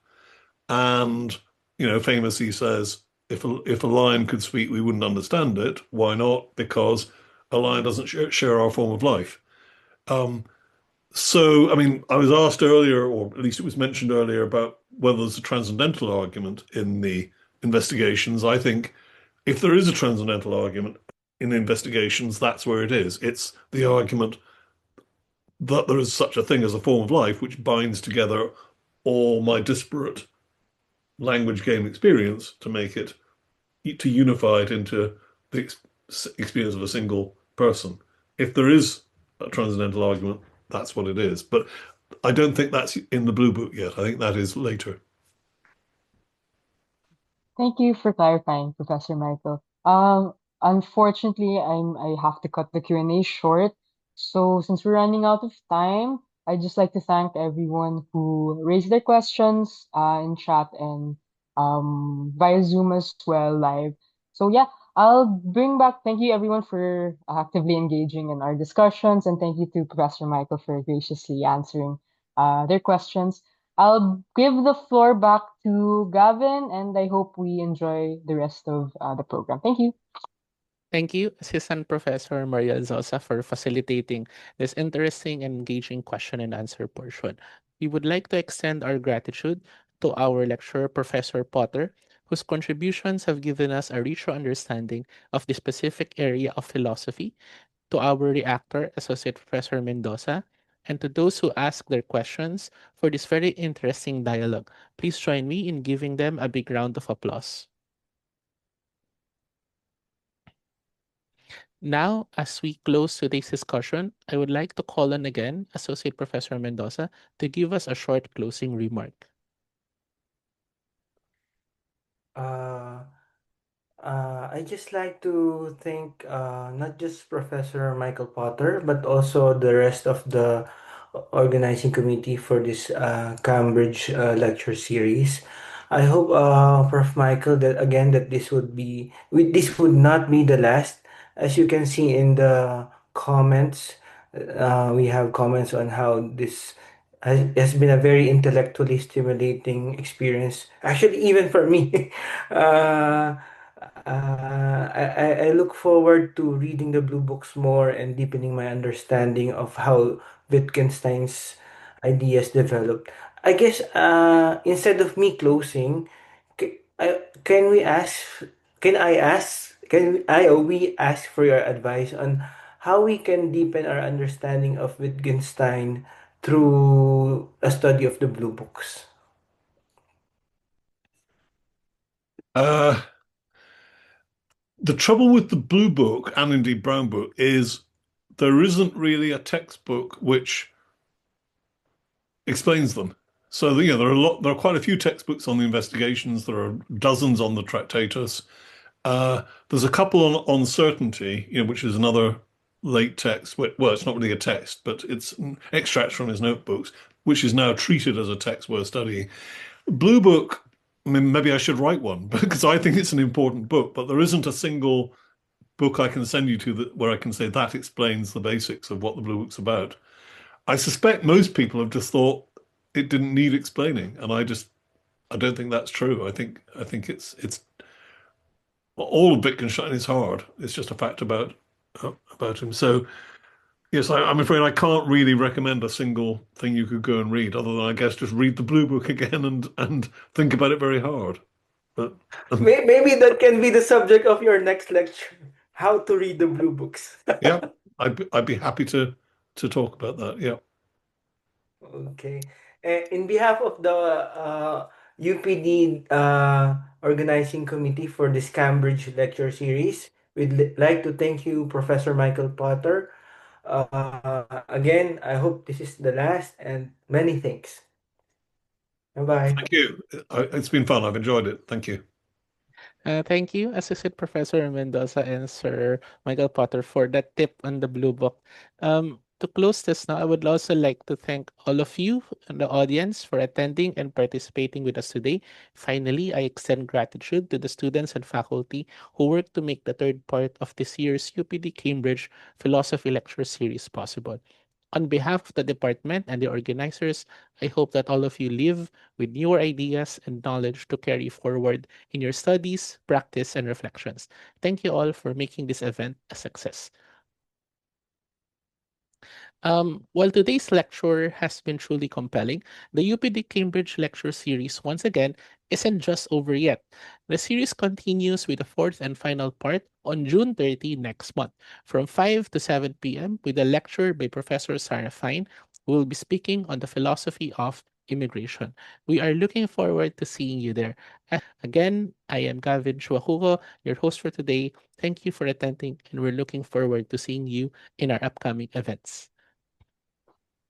And, famously says, if a lion could speak, we wouldn't understand it. Why not? Because a lion doesn't share our form of life. So, I mean, I was asked earlier, or at least it was mentioned earlier, about whether there's a transcendental argument in the investigations. I think if there is a transcendental argument in the investigations, that's where it is. It's the argument that there is such a thing as a form of life which binds together all my disparate language game experience to unify it into the experience of a single person. If there is a transcendental argument, that's what it is. But I don't think that's in the Blue Book yet. I think that is later. Thank you for clarifying, Professor Michael. Unfortunately, I have to cut the Q&A short. So since we're running out of time, I'd just like to thank everyone who raised their questions in chat and via Zoom as well live. So yeah, I'll bring back. Thank you everyone for actively engaging in our discussions, and thank you to Professor Michael for graciously answering their questions. I'll give the floor back to Gavin, and I hope we enjoy the rest of the program. Thank you. Thank you, Assistant Professor Maria Zosa, for facilitating this interesting and engaging question and answer portion. We would like to extend our gratitude to our lecturer, Professor Potter, whose contributions have given us a richer understanding of the specific area of philosophy, to our reactor, Associate Professor Mendoza, and to those who asked their questions for this very interesting dialogue. Please join me in giving them a big round of applause. Now, as we close today's discussion, I would like to call on again Associate Professor Mendoza to give us a short closing remark. Uh, I just like to thank not just Professor Michael Potter, but also the rest of the organizing committee for this Cambridge lecture series. I hope, Prof. Michael, that again that this would not be the last as you can see in the comments, we have comments on how this has been a very intellectually stimulating experience. Actually, even for me. I look forward to reading the blue books more and deepening my understanding of how Wittgenstein's ideas developed. I guess instead of me closing, can we ask? Can I ask? Can I or we ask for your advice on how we can deepen our understanding of Wittgenstein through a study of the blue books? Uh, the trouble with the Blue Book and indeed Brown Book is there isn't really a textbook which explains them. So there are quite a few textbooks on the investigations. There are dozens on the Tractatus. There's a couple on certainty, which is another late text. Well, it's not really a text, but it's extracts from his notebooks, which is now treated as a text worth studying. Blue Book, I mean, maybe I should write one because I think it's an important book, but there isn't a single book I can send you to where I can say that explains the basics of what the Blue Book's about. I suspect most people have just thought it didn't need explaining, and I don't think that's true. I think it's all of Wittgenstein is hard. It's just a fact about him. So yes, I'm afraid I can't really recommend a single thing you could go and read, other than I guess just read the Blue Book again and think about it very hard. But Maybe that can be the subject of your next lecture. How to read the blue books. yeah, I'd be happy to talk about that. Yeah. Okay. In behalf of the UPD organizing committee for this Cambridge lecture series, we'd like to thank you, Professor Michael Potter. Again, I hope this is the last and many thanks. Bye-bye. Thank you. It's been fun. I've enjoyed it. Thank you. Thank you, Associate Professor Mendoza and Sir Michael Potter, for that tip on the Blue Book. To close this now, I would also like to thank all of you in the audience for attending and participating with us today. Finally, I extend gratitude to the students and faculty who worked to make the third part of this year's UPD Cambridge Philosophy Lecture Series possible. On behalf of the department and the organizers, I hope that all of you leave with newer ideas and knowledge to carry forward in your studies, practice, and reflections. Thank you all for making this event a success. While today's lecture has been truly compelling, the UPD Cambridge Lecture Series, once again, isn't just over yet. The series continues with the fourth and final part on June 30 next month from 5 to 7 p.m. with a lecture by Professor Sarah Fine, who will be speaking on the philosophy of immigration. We are looking forward to seeing you there. Again, I am Gavin Chuahugo, your host for today. Thank you for attending, and we're looking forward to seeing you in our upcoming events.